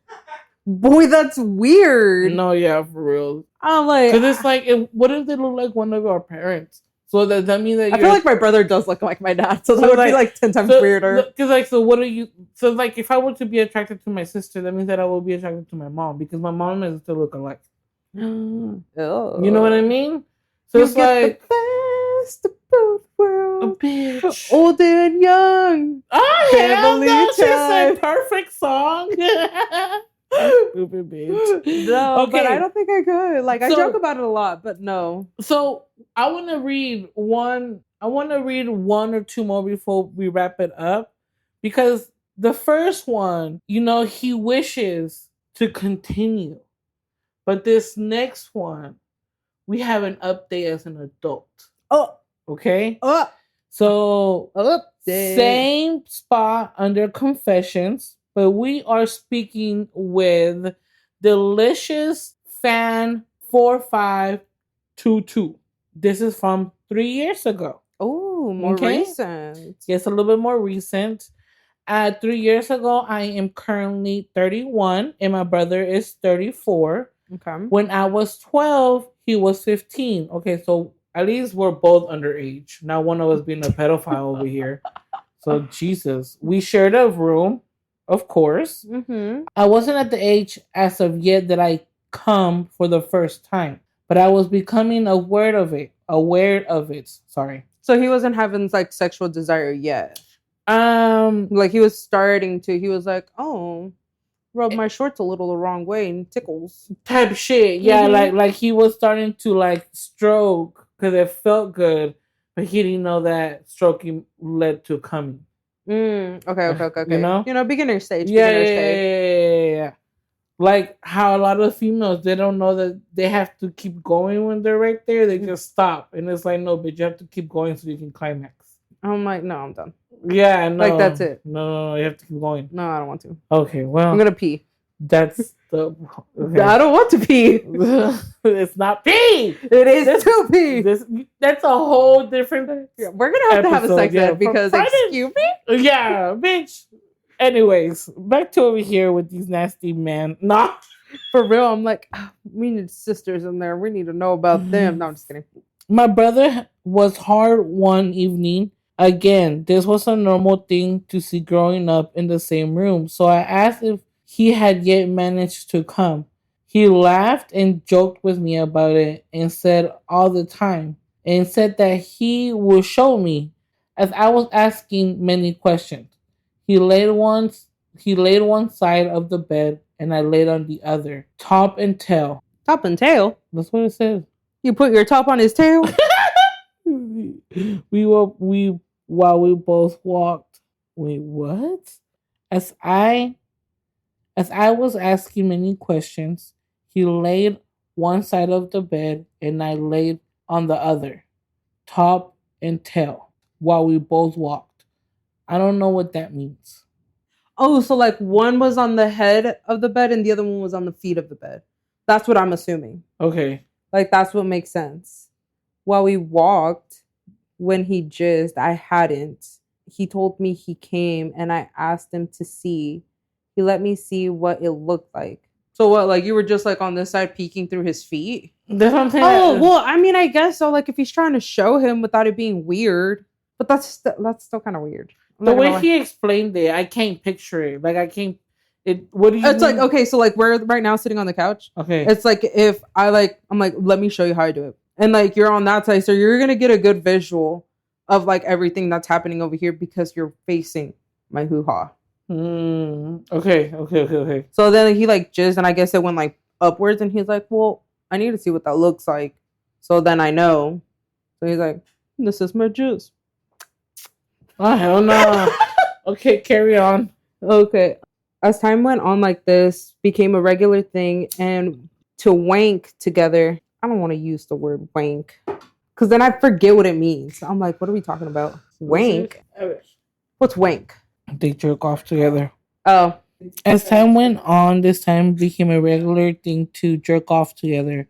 Speaker 2: Boy, that's weird.
Speaker 1: No, yeah, for real.
Speaker 2: I'm like,
Speaker 1: because it's like, what if they look like one of our parents? So does that mean that
Speaker 2: I feel like my brother does look like my dad, so that would be like 10 times weirder.
Speaker 1: Because like, so what are you? So like, if I were to be attracted to my sister, that means that I will be attracted to my mom, because my mom and my sister look alike.
Speaker 2: Oh.
Speaker 1: You know what I mean? So it's like
Speaker 2: the best of both worlds,
Speaker 1: bitch,
Speaker 2: old and young.
Speaker 1: Oh, that's just a perfect song. Stupid bitch.
Speaker 2: No, okay. But I don't think I could. Like, I joke about it a lot, but no.
Speaker 1: So I want to read one or two more before we wrap it up, because the first one, you know, he wishes to continue, but this next one, we have an update as an adult. Oh, okay. So same spot under confessions. But we are speaking with Delicious Fan 4522. This is from 3 years ago.
Speaker 2: Oh, more recent.
Speaker 1: Yes, a little bit more recent. 3 years ago, I am currently 31 and my brother is 34. Okay. When I was 12, he was 15. Okay, so at least we're both underage. Not one of us being a pedophile over here. So, Jesus. We shared a room. Of course. I wasn't at the age as of yet that I come for the first time, but I was becoming aware of it. Sorry.
Speaker 2: So he wasn't having like sexual desire yet.
Speaker 1: Like
Speaker 2: he was starting to. He was like, oh, rub my shorts a little the wrong way and tickles
Speaker 1: type shit. Yeah, like he was starting to like stroke because it felt good, but he didn't know that stroking led to coming.
Speaker 2: Okay.
Speaker 1: You know,
Speaker 2: beginner stage.
Speaker 1: Yeah. Like how a lot of females, they don't know that they have to keep going when they're right there. They just stop, and it's like, no, but you have to keep going so you can climax.
Speaker 2: I'm like, no, I'm done.
Speaker 1: Yeah, no,
Speaker 2: like that's it.
Speaker 1: No, you have to keep going.
Speaker 2: No, I don't want to.
Speaker 1: Okay, well,
Speaker 2: I'm gonna pee.
Speaker 1: That's the. Okay.
Speaker 2: I don't want to pee.
Speaker 1: It's not pee.
Speaker 2: It is to pee.
Speaker 1: That's a whole different.
Speaker 2: Yeah, we're gonna have a sex ed because excuse me.
Speaker 1: Yeah, bitch. Anyways, back to over here with these nasty men. Nah,
Speaker 2: for real. I'm like, oh, we need sisters in there. We need to know about them. No, I'm just kidding.
Speaker 1: My brother was hard one evening. Again, this was a normal thing to see growing up in the same room. So I asked if he had yet managed to come. He laughed and joked with me about it and said all the time and said that he would show me as I was asking many questions. He laid one side of the bed and I laid on the other. Top and tail.
Speaker 2: Top and tail?
Speaker 1: That's what it says.
Speaker 2: You put your top on his tail?
Speaker 1: While we both walked. Wait, what? As I was asking many questions, he laid one side of the bed and I laid on the other. Top and tail. While we both walked. I don't know what that means.
Speaker 2: Oh, so like one was on the head of the bed and the other one was on the feet of the bed. That's what I'm assuming.
Speaker 1: Okay.
Speaker 2: Like that's what makes sense. While we walked, when he jizzed, I hadn't. He told me he came and I asked him to see. He let me see what it looked like. So what, like you were just like on this side peeking through his feet?
Speaker 1: That's what I'm saying.
Speaker 2: Oh, well, I mean, I guess so. Like if he's trying to show him without it being weird. But that's still kind of weird.
Speaker 1: The way he explained it, I can't picture it. Like I can't. What do you?
Speaker 2: It's mean? Like okay, so like we're right now sitting on the couch.
Speaker 1: Okay.
Speaker 2: It's like if I'm like, let me show you how I do it, and like you're on that side, so you're gonna get a good visual of like everything that's happening over here because you're facing my hoo-ha.
Speaker 1: Okay.
Speaker 2: So then he like jizzed, and I guess it went like upwards, and he's like, "Well, I need to see what that looks like." So then I know. So he's like, "This is my jizz."
Speaker 1: Oh, hell no. Okay, carry on.
Speaker 2: Okay. As time went on, like this became a regular thing, and to wank together, I don't want to use the word wank because then I forget what it means. I'm like, what are we talking about? Wank? What's wank?
Speaker 1: They jerk off together.
Speaker 2: Oh.
Speaker 1: As time went on, this time became a regular thing to jerk off together.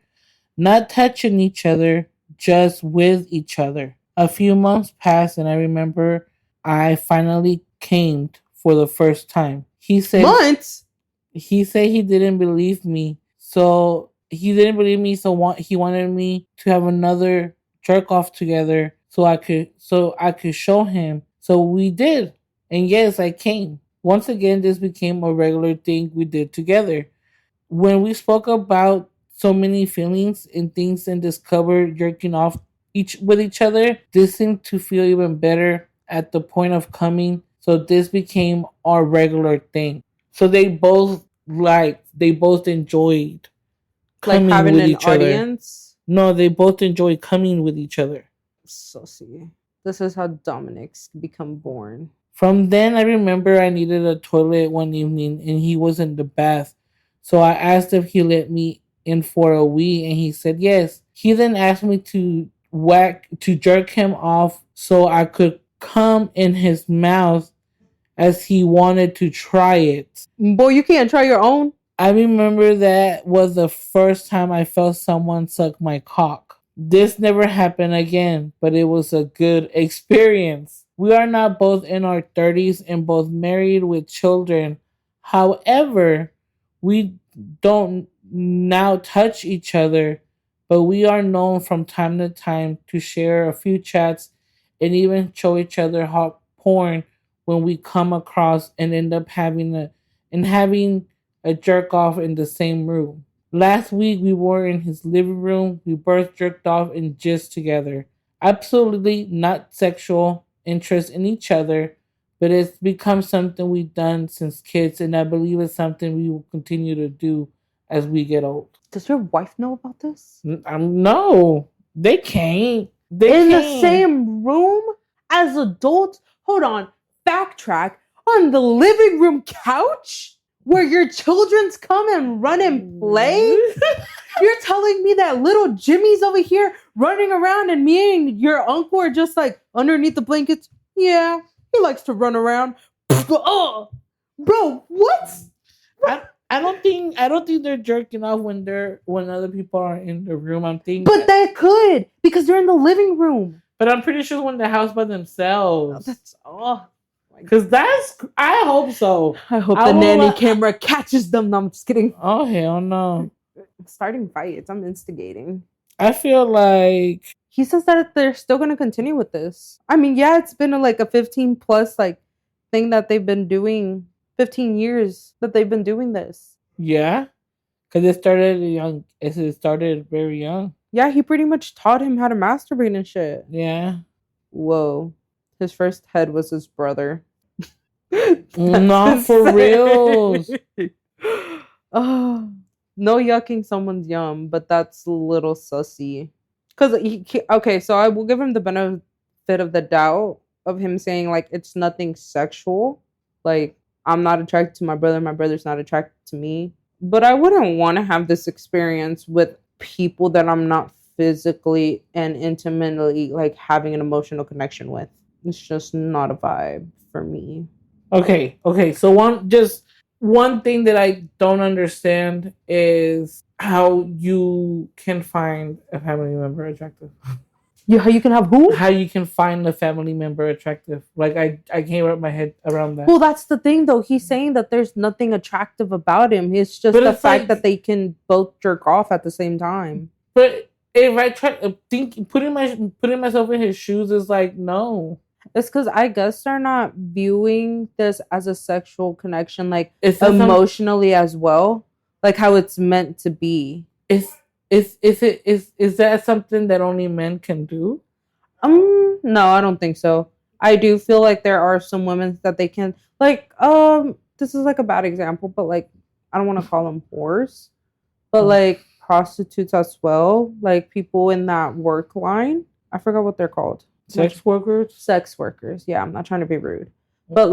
Speaker 1: Not touching each other, just with each other. A few months passed, and I remember I finally came for the first time. He said
Speaker 2: months.
Speaker 1: He said he didn't believe me, so he wanted me to have another jerk off together, so I could show him. So we did, and yes, I came. Once again, this became a regular thing we did together. When we spoke about so many feelings and things and discovered jerking off with each other, this seemed to feel even better at the point of coming. So this became our regular thing. So they both enjoyed coming
Speaker 2: having
Speaker 1: with
Speaker 2: an
Speaker 1: each
Speaker 2: audience.
Speaker 1: Other. No, they both enjoyed coming with each other.
Speaker 2: So see, this is how Dominics become born.
Speaker 1: From then, I remember I needed a toilet one evening, and he was in the bath. So I asked if he let me in for a wee, and he said yes. He then asked me to jerk him off so I could come in his mouth as he wanted to try it.
Speaker 2: Boy, you can't try your own.
Speaker 1: I remember that was the first time I felt someone suck my cock. This never happened again, but it was a good experience. We are now both in our 30s and both married with children. However, we don't now touch each other, but we are known from time to time to share a few chats and even show each other hot porn when we come across and end up having a jerk off in the same room. Last week we were in his living room. We both jerked off and jizzed together. Absolutely not sexual interest in each other, but it's become something we've done since kids, and I believe it's something we will continue to do as we get old.
Speaker 2: Does your wife know about this?
Speaker 1: No, they can't.
Speaker 2: In the same room as adults? Hold on, backtrack. On the living room couch where your children's come and run and play? You're telling me that little Jimmy's over here running around and me and your uncle are just like underneath the blankets? Yeah, he likes to run around. Oh, bro, what?
Speaker 1: I don't think they're jerking off when other people are in the room. I'm thinking,
Speaker 2: but they could because they're in the living room.
Speaker 1: But I'm pretty sure when the house by themselves. Because I hope so.
Speaker 2: I hope the nanny camera catches them. No, I'm just kidding.
Speaker 1: Oh hell no!
Speaker 2: Starting fights. I'm instigating.
Speaker 1: I feel like
Speaker 2: he says that they're still going to continue with this. I mean, yeah, it's been a 15 plus thing that they've been doing. 15 years that they've been doing this.
Speaker 1: Yeah, because it started young. It started very young.
Speaker 2: Yeah, he pretty much taught him how to masturbate and shit.
Speaker 1: Yeah.
Speaker 2: Whoa. His first head was his brother.
Speaker 1: Not for real.
Speaker 2: Oh, no yucking someone's yum, but that's a little sussy. Because okay, so I will give him the benefit of the doubt of him saying it's nothing sexual. I'm not attracted to my brother's not attracted to me. But I wouldn't want to have this experience with people that I'm not physically and intimately having an emotional connection with. It's just not a vibe for me.
Speaker 1: Okay. So one thing that I don't understand is how you can find a family member attractive.
Speaker 2: How you can have who?
Speaker 1: How you can find a family member attractive. I can't wrap my head around that.
Speaker 2: Well, that's the thing, though. He's saying that there's nothing attractive about him. It's just the fact that they can both jerk off at the same time.
Speaker 1: But if I try to think, putting myself in his shoes is no.
Speaker 2: It's because I guess they're not viewing this as a sexual connection, emotionally as well, how it's meant to be.
Speaker 1: Is that something that only men can do?
Speaker 2: No, I don't think so. I do feel like there are some women that they can this is a bad example, but I don't want to call them whores, but prostitutes as well, people in that work line. I forgot what they're called.
Speaker 1: Sex workers.
Speaker 2: Yeah, I'm not trying to be rude, but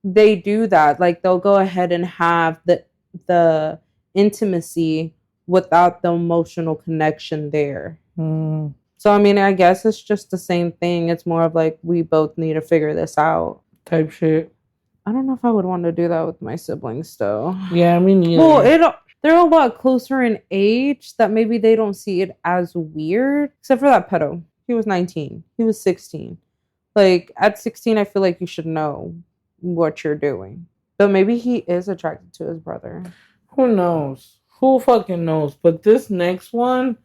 Speaker 2: they do that. They'll go ahead and have the intimacy without the emotional connection there. So I mean, I guess it's just the same thing. It's more of we both need to figure this out
Speaker 1: type shit.
Speaker 2: I don't know if I would want to do that with my siblings though.
Speaker 1: Yeah, me neither.
Speaker 2: Well, they're a lot closer in age that maybe they don't see it as weird, except for that pedo. He was 19. He was 16. At 16, I feel you should know what you're doing. But maybe he is attracted to his brother.
Speaker 1: Who knows? Who fucking knows? But this next one.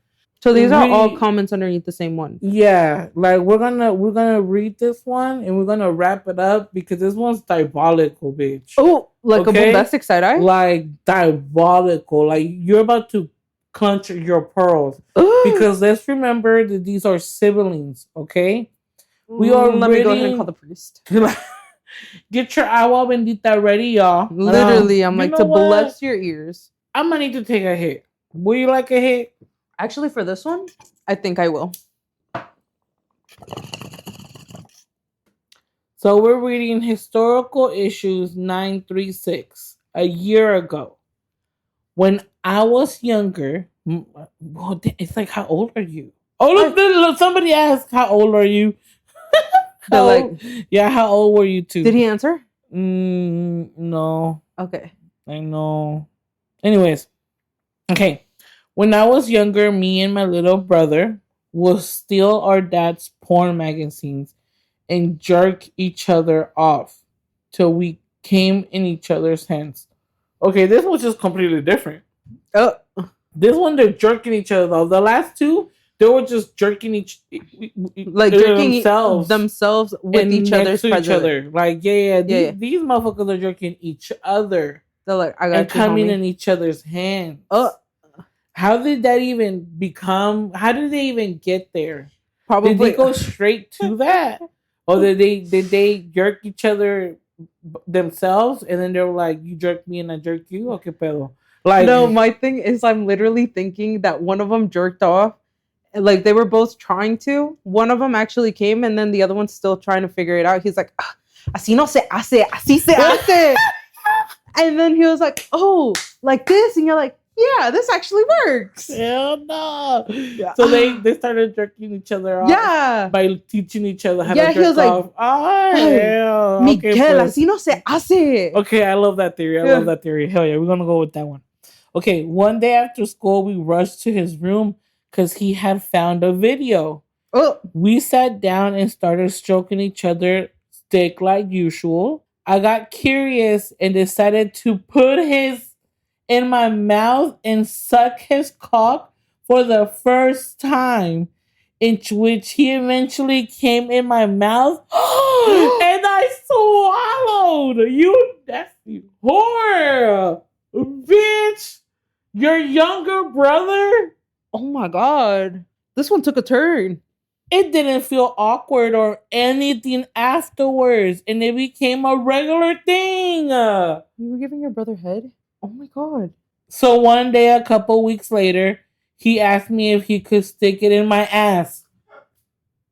Speaker 2: So these are all comments underneath the same one.
Speaker 1: Yeah, we're gonna read this one and we're gonna wrap it up because this one's diabolical, bitch.
Speaker 2: Oh, a bombastic side eye?
Speaker 1: Diabolical. You're about to clench your pearls. Because let's remember that these are siblings, okay? We are
Speaker 2: Let me go ahead and call the priest.
Speaker 1: Get your agua bendita ready, y'all.
Speaker 2: Literally, I'm to bless your ears.
Speaker 1: I'm gonna need to take a hit. Will you like a hit?
Speaker 2: Actually, for this one, I think I will.
Speaker 1: So we're reading Historical Issues 936. A year ago, when I was younger, it's how old are you? Somebody asked, how old are you? How old were you too?
Speaker 2: Did he answer?
Speaker 1: No.
Speaker 2: Okay.
Speaker 1: I know. Anyways, okay. When I was younger, me and my little brother would steal our dad's porn magazines and jerk each other off till we came in each other's hands. Okay, this was just completely different. This one, they're jerking each other off. The last two, they were just jerking
Speaker 2: themselves with each other's
Speaker 1: presence. Each other. These motherfuckers are jerking each other.
Speaker 2: They're I got
Speaker 1: and coming in each other's hands. How did that even become? How did they even get there?
Speaker 2: Probably.
Speaker 1: Did they go straight to that, or did they jerk each other themselves, and then they were like, "You jerked me and I jerked you"? Okay, pedo. Like,
Speaker 2: no, my thing is, I'm literally thinking that one of them jerked off. Like they were both trying to. One of them actually came, and then the other one's still trying to figure it out. He's like, ah, "Así no se hace, así se hace." And then he was like, "Oh, like this," and you're like, "Yeah, this actually works."
Speaker 1: hell no.
Speaker 2: Yeah.
Speaker 1: So they started jerking each other off.
Speaker 2: Yeah.
Speaker 1: By teaching each other how
Speaker 2: Yeah,
Speaker 1: to
Speaker 2: he was
Speaker 1: jerk
Speaker 2: like,
Speaker 1: off. Oh, hell.
Speaker 2: Miguel,
Speaker 1: Okay, pues.
Speaker 2: así no se hace.
Speaker 1: Okay, I love that theory. I love that theory. Hell yeah, we're gonna go with that one. Okay, one day after school, we rushed to his room because he had found a video.
Speaker 2: Oh.
Speaker 1: We sat down and started stroking each other stick like usual. I got curious and decided to put his in my mouth and suck his cock for the first time, in which he eventually came in my mouth and I swallowed. You nasty whore, bitch! Your younger brother?
Speaker 2: Oh my god. This one took a turn.
Speaker 1: It didn't feel awkward or anything afterwards, and it became a regular thing.
Speaker 2: You were giving your brother head? Oh my god.
Speaker 1: So one day, a couple weeks later, he asked me if he could stick it in my ass.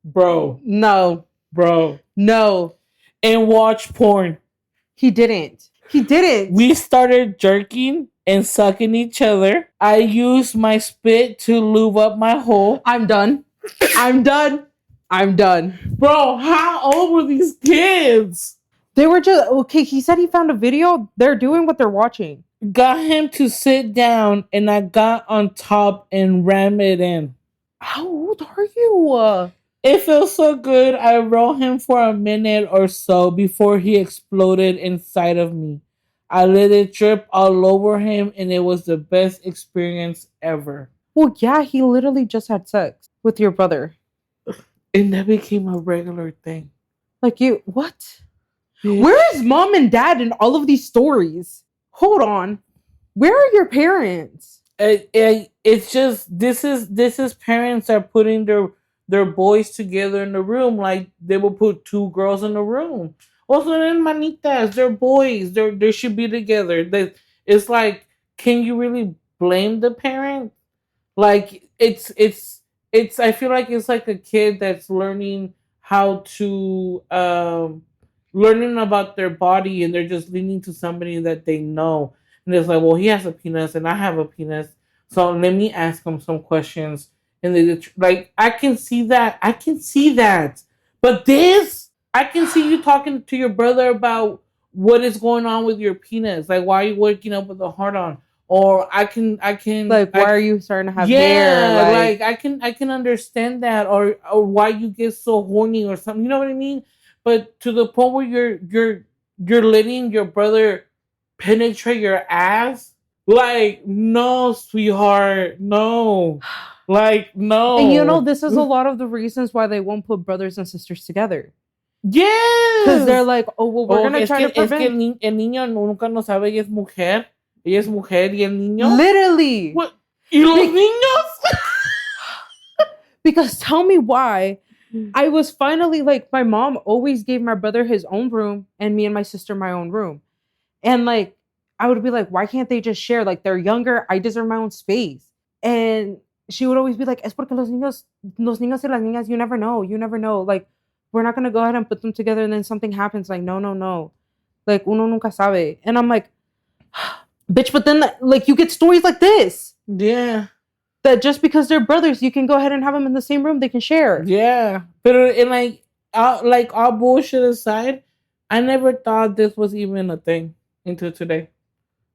Speaker 1: Bro.
Speaker 2: No.
Speaker 1: Bro.
Speaker 2: No.
Speaker 1: And watch porn.
Speaker 2: He didn't. He didn't.
Speaker 1: We started jerking and sucking each other. I used my spit to lube up my hole.
Speaker 2: I'm done. I'm done. I'm done.
Speaker 1: Bro, how old were these kids?
Speaker 2: They were just okay. He said he found a video. They're doing what they're watching.
Speaker 1: Got him to sit down, and I got on top and rammed it in.
Speaker 2: How old are you?
Speaker 1: It felt so good. I rode him for a minute or so before he exploded inside of me. I let it drip all over him, and it was the best experience ever.
Speaker 2: Well, yeah, he literally just had sex with your brother.
Speaker 1: And that became a regular thing.
Speaker 2: Like you, what? Where is mom and dad in all of these stories? Hold on. Where are your parents?
Speaker 1: It's just this is parents are putting their boys together in the room, like they will put two girls in the room. Also, hermanitas, they're boys. They should be together. It's like, can you really blame the parent? Like it's I feel like it's like a kid that's learning how to learning about their body, and they're just leaning to somebody that they know. And it's like, well, he has a penis and I have a penis, so let me ask him some questions. And they like, I can see that. But this, I can see you talking to your brother about what is going on with your penis. Like, why are you waking up with a hard on? Or I can
Speaker 2: like, why are you starting to have
Speaker 1: hair?
Speaker 2: hair?
Speaker 1: Like I can understand that, or why you get so horny or something. You know what I mean? But to the point where you're letting your brother penetrate your ass, like, no, sweetheart, no. Like, no.
Speaker 2: And you know, this is a lot of the reasons why they won't put brothers and sisters together.
Speaker 1: Yes.
Speaker 2: Because they're like, oh, well, we're going to try to prevent.
Speaker 1: Es que el niño nunca no sabe, ella es mujer. Ella es mujer y el niño.
Speaker 2: Literally.
Speaker 1: What? ¿Y los niños?
Speaker 2: Because tell me why. I was finally like, my mom always gave my brother his own room and me and my sister my own room. And like, I would be like, why can't they just share? Like, they're younger. I deserve my own space. And she would always be like, es porque los niños y las niñas, you never know. Like, we're not going to go ahead and put them together and then something happens. Like, no. Like, uno nunca sabe. And I'm like, bitch, but then, like, you get stories like this.
Speaker 1: Yeah.
Speaker 2: That just because they're brothers, you can go ahead and have them in the same room. They can share.
Speaker 1: Yeah. But, and like, all bullshit aside, I never thought this was even a thing until today.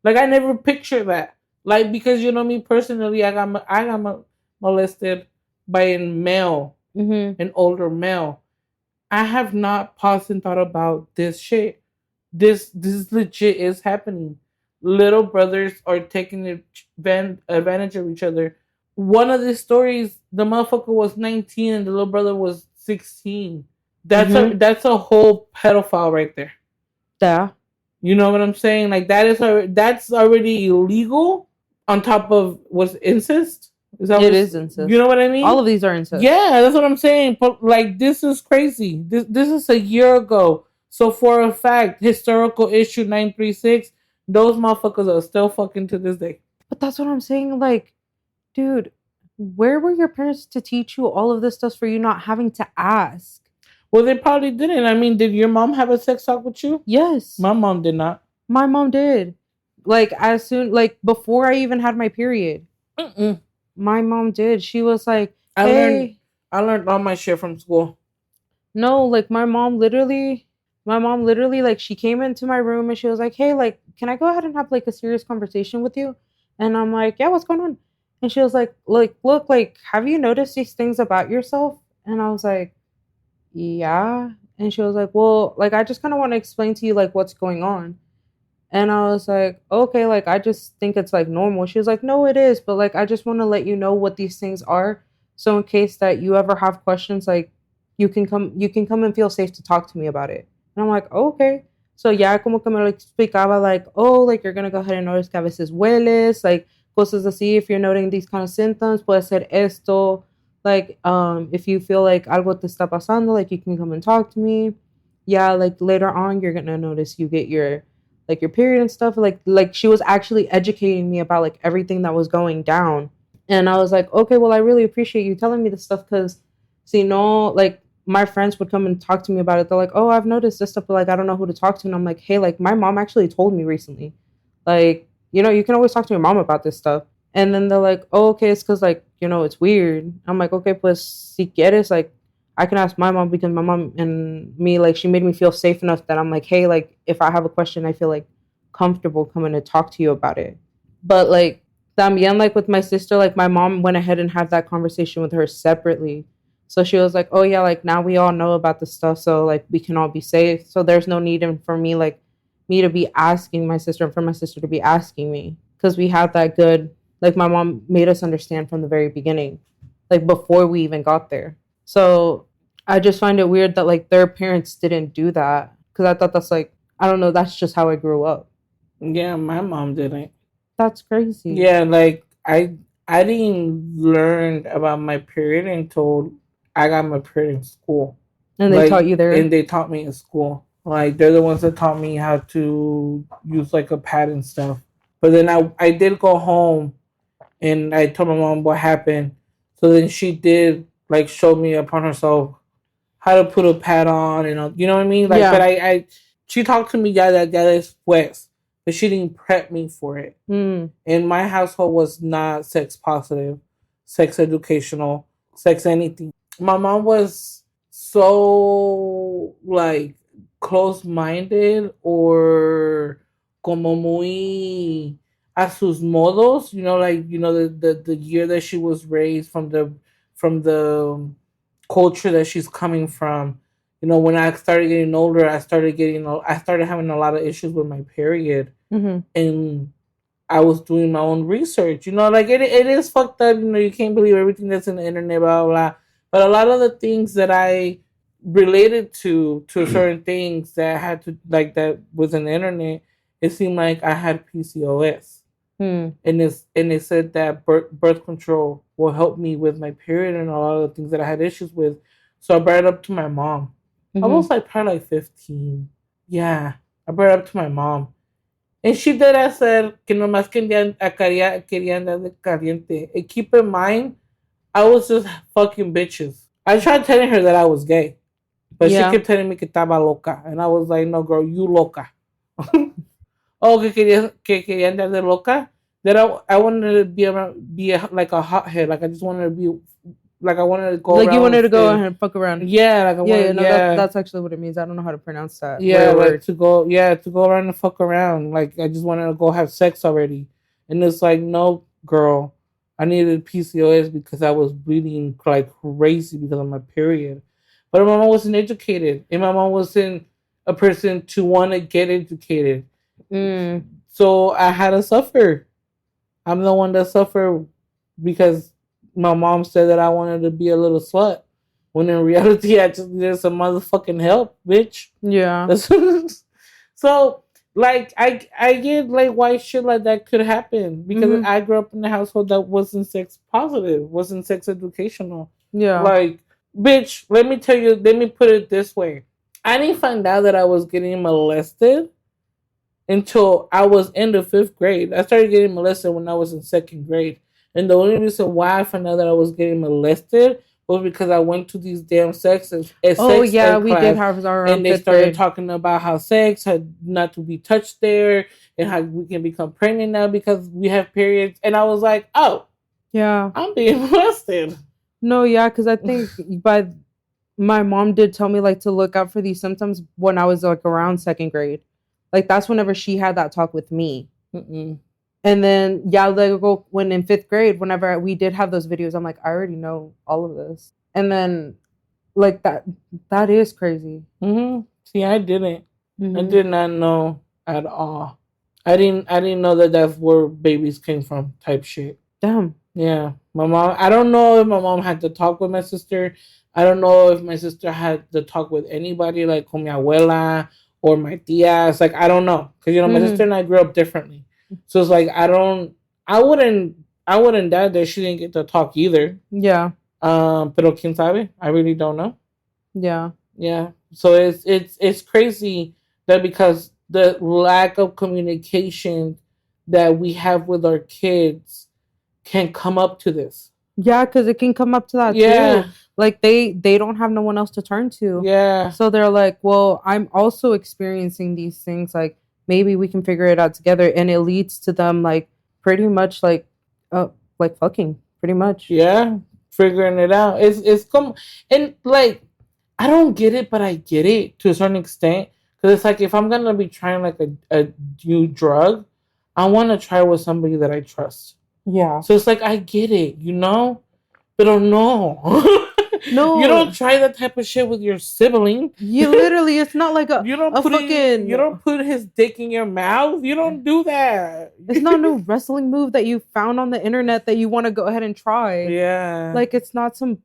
Speaker 1: Like, I never pictured that. Like, because, you know, me personally, I got molested by a male, an older male. I have not paused and thought about this shit. This legit is happening. Little brothers are taking advantage of each other. One of the stories, the motherfucker was 19 and the little brother was 16. That's a whole pedophile right there.
Speaker 2: Yeah.
Speaker 1: You know what I'm saying? Like, that's already illegal on top of what's incest.
Speaker 2: It is incest.
Speaker 1: You know what I mean?
Speaker 2: All of these are incest.
Speaker 1: Yeah, that's what I'm saying. But like, this is crazy. This is a year ago. So for a fact, historical issue 936, those motherfuckers are still fucking to this day.
Speaker 2: But that's what I'm saying. Like, dude, where were your parents to teach you all of this stuff for you not having to ask?
Speaker 1: Well, they probably didn't. I mean, did your mom have a sex talk with you?
Speaker 2: Yes.
Speaker 1: My mom did not.
Speaker 2: My mom did. Like, as soon, like, before I even had my period. My mom did. She was like, hey.
Speaker 1: I learned all my shit from school.
Speaker 2: No, like, my mom literally, like, she came into my room and she was like, hey, like, can I go ahead and have, like, a serious conversation with you? And I'm like, yeah, what's going on? And she was like, look, like, have you noticed these things about yourself? And I was like, yeah. And she was like, well, like, I just kind of want to explain to you, like, what's going on. And I was like, okay, like, I just think it's, like, normal. She was like, no, it is. But, like, I just want to let you know what these things are. So in case that you ever have questions, like, you can come and feel safe to talk to me about it. And I'm like, oh, okay. So ya como que me lo explicaba, like, oh, like, you're going to go ahead and notice que a veces hueles, like, cosas así. If you're noting these kind of symptoms, puede ser esto. Like, if you feel like algo te está pasando, like, you can come and talk to me. Yeah, like, later on, you're going to notice you get your period and stuff. Like she was actually educating me about, like, everything that was going down. And I was like, okay, well, I really appreciate you telling me this stuff because, see, no, like, my friends would come and talk to me about it. They're like, oh, I've noticed this stuff, but, like, I don't know who to talk to. And I'm like, hey, like, my mom actually told me recently. Like, you know, you can always talk to your mom about this stuff. And then they're like, oh, okay, it's because, like, you know, it's weird. I'm like, okay, pues, si quieres, like, I can ask my mom because my mom and me, like, she made me feel safe enough that I'm like, hey, like, if I have a question, I feel, like, comfortable coming to talk to you about it. But, like, también, like, with my sister, like, my mom went ahead and had that conversation with her separately. So she was like, oh, yeah, like, now we all know about this stuff, so, like, we can all be safe. So there's no need for me, like, me to be asking my sister and for my sister to be asking me. Because we had that good, like, my mom made us understand from the very beginning, like, before we even got there. So I just find it weird that, like, their parents didn't do that. Because I thought that's, like, I don't know, that's just how I grew up.
Speaker 1: Yeah, my mom didn't.
Speaker 2: That's crazy.
Speaker 1: Yeah, like, I didn't learn about my period until I got my period in school.
Speaker 2: And they taught you there?
Speaker 1: And they taught me in school. Like, they're the ones that taught me how to use, like, a pad and stuff. But then I did go home and I told my mom what happened. So then she did, like, show me upon herself how to put a pad on and, you know what I mean? Like, yeah. But she talked to me ya después, but she didn't prep me for it. And my household was not sex positive, sex educational, sex anything. My mom was so, like, close-minded or como muy a sus modos, you know, like, you know, the year that she was raised from the culture that she's coming from. You know, when I started getting older, I started having a lot of issues with my period. And I was doing my own research, you know, like, it is fucked up, you know, you can't believe everything that's in the internet, blah, blah, blah. But a lot of the things that I related to certain things that had to, like, that was in the internet, it seemed like I had PCOS. And it said that birth control will help me with my period and a lot of the things that I had issues with. So I brought it up to my mom. I was, like, probably, like, 15. Yeah, I brought it up to my mom. And she did hacer que nomás quería andar de caliente. And keep in mind, I was just fucking bitches. I tried telling her that I was gay. But she kept telling me que estaba loca. And I was like, no, girl, you loca. Oh, que quería andar de loca? That I wanted to be like a hothead. Like, I just wanted to be, like, I wanted to go
Speaker 2: like around. Like, you wanted to go and fuck around.
Speaker 1: Yeah, like, I wanted,
Speaker 2: that's actually what it means. I don't know how to pronounce that.
Speaker 1: Yeah, like, to go around and fuck around. Like, I just wanted to go have sex already. And it's like, no, girl. I needed PCOS because I was bleeding like crazy because of my period. But my mom wasn't educated. And my mom wasn't a person to want to get educated. So I had to suffer. I'm the one that suffered because my mom said that I wanted to be a little slut. When in reality, I just needed some motherfucking help, bitch.
Speaker 2: Yeah.
Speaker 1: So, like I get like why shit like that could happen because I grew up in a household that wasn't sex positive, wasn't sex educational.
Speaker 2: Yeah.
Speaker 1: Like, bitch, let me tell you, let me put it this way. I didn't find out that I was getting molested until I was in the 5th grade. I started getting molested when I was in 2nd grade. And the only reason why I found out that I was getting molested was because I went to these damn sex ed
Speaker 2: we
Speaker 1: class,
Speaker 2: did have our
Speaker 1: and they started talking about how sex had not to be touched there and how we can become pregnant now because we have periods. And I was like, oh,
Speaker 2: yeah,
Speaker 1: I'm being molested.
Speaker 2: No, yeah, because I think my mom did tell me like to look out for these symptoms when I was like around 2nd grade. Like that's whenever she had that talk with me. Mm-mm. And then when in 5th grade, whenever we did have those videos, I'm like, I already know all of this. And then like that is crazy.
Speaker 1: Mm-hmm. See, I didn't. I did not know at all. I didn't know that that's where babies came from type shit.
Speaker 2: Damn.
Speaker 1: Yeah. My mom, I don't know if my mom had to talk with my sister. I don't know if my sister had to talk with anybody like con mi abuela or my tias. Like, I don't know. Because, my sister and I grew up differently. So it's like, I wouldn't doubt that she didn't get to talk either.
Speaker 2: Yeah.
Speaker 1: Pero quién sabe? I really don't know.
Speaker 2: Yeah.
Speaker 1: Yeah. So it's crazy that because the lack of communication that we have with our kids can come up to this.
Speaker 2: Yeah, because it can come up to that too. Like they don't have no one else to turn to.
Speaker 1: Yeah.
Speaker 2: So they're like, well, I'm also experiencing these things. Like maybe we can figure it out together, and it leads to them like pretty much like fucking pretty much.
Speaker 1: Yeah, figuring it out. It's come and like I don't get it, but I get it to a certain extent because it's like if I'm gonna be trying like a new drug, I want to try with somebody that I trust.
Speaker 2: Yeah.
Speaker 1: So it's like I get it, but no. No, you don't try that type of shit with your sibling.
Speaker 2: You literally, it's not like
Speaker 1: you don't put his dick in your mouth. You don't do that.
Speaker 2: It's not no wrestling move that you found on the internet that you want to go ahead and try.
Speaker 1: Yeah,
Speaker 2: like it's not some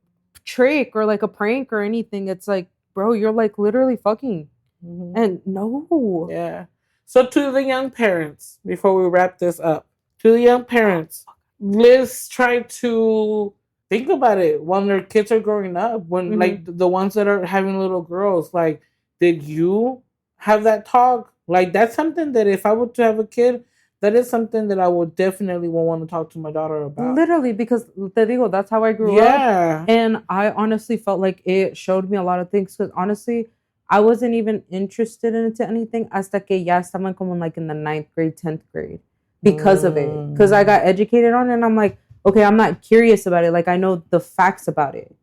Speaker 2: trick or like a prank or anything. It's like, bro, you're like literally fucking, and no.
Speaker 1: Yeah. So to the young parents, before we wrap this up, to the young parents, let's try to think about it when their kids are growing up, when like the ones that are having little girls, like, did you have that talk? Like, that's something that if I were to have a kid, that is something that I would definitely want to talk to my daughter about.
Speaker 2: Literally, because te digo, that's how I grew up. And I honestly felt like it showed me a lot of things. Because honestly, I wasn't even interested into anything hasta que ya estaban como like in the 9th grade, 10th grade because of it. Because I got educated on it, and I'm like, okay, I'm not curious about it. Like, I know the facts about it.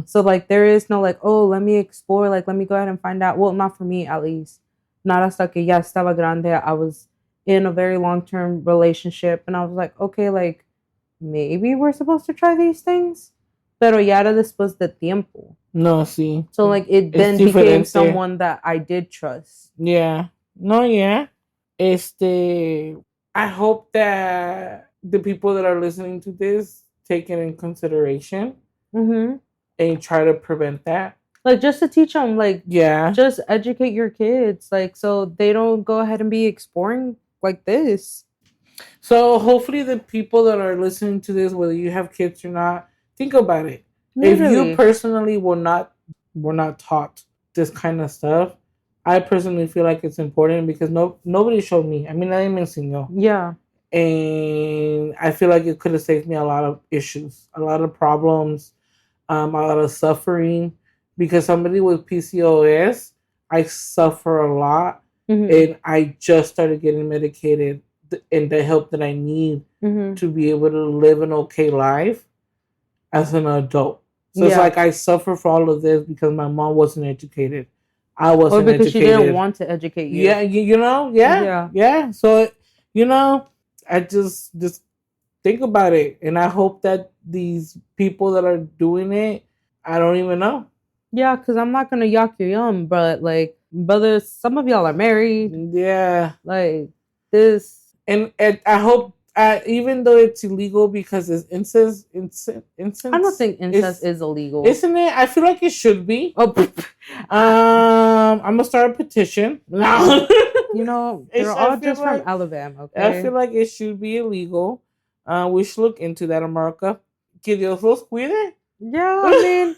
Speaker 2: So, like, there is no, like, oh, let me explore. Like, let me go ahead and find out. Well, not for me, at least. Not hasta que ya estaba grande. I was in a very long-term relationship. And I was like, okay, like, maybe we're supposed to try these things. Pero ya era después de tiempo.
Speaker 1: No, sí.
Speaker 2: So, like, it then became someone that I did trust.
Speaker 1: Yeah. No, yeah. I hope that the people that are listening to this take it in consideration and try to prevent that.
Speaker 2: Like, just to teach them, like, just educate your kids, like, so they don't go ahead and be exploring like this.
Speaker 1: So hopefully the people that are listening to this, whether you have kids or not, think about it. Literally. If you personally were not taught this kind of stuff, I personally feel like it's important because nobody showed me. I mean, nadie me enseñó.
Speaker 2: Yeah.
Speaker 1: And I feel like it could have saved me a lot of issues, a lot of problems, a lot of suffering. Because somebody with PCOS, I suffer a lot. And I just started getting medicated and the help that I need to be able to live an okay life as an adult. So it's like I suffer for all of this because my mom wasn't educated. I wasn't educated. Or because
Speaker 2: she didn't want to educate you.
Speaker 1: Yeah, yeah. So, I just think about it. And I hope that these people that are doing it, I don't even know.
Speaker 2: Yeah, because I'm not going to yuck your yum, but like, brothers, some of y'all are married.
Speaker 1: Yeah.
Speaker 2: Like, this.
Speaker 1: And I hope, even though it's illegal because it's incest.
Speaker 2: I don't think incest is illegal.
Speaker 1: Isn't it? I feel like it should be. Oh, I'm going to start a petition. No.
Speaker 2: you know, they're all just from Alabama. Okay,
Speaker 1: I feel like it should be illegal. We should look into that, America. Que Dios los cuide.
Speaker 2: Yeah, I mean,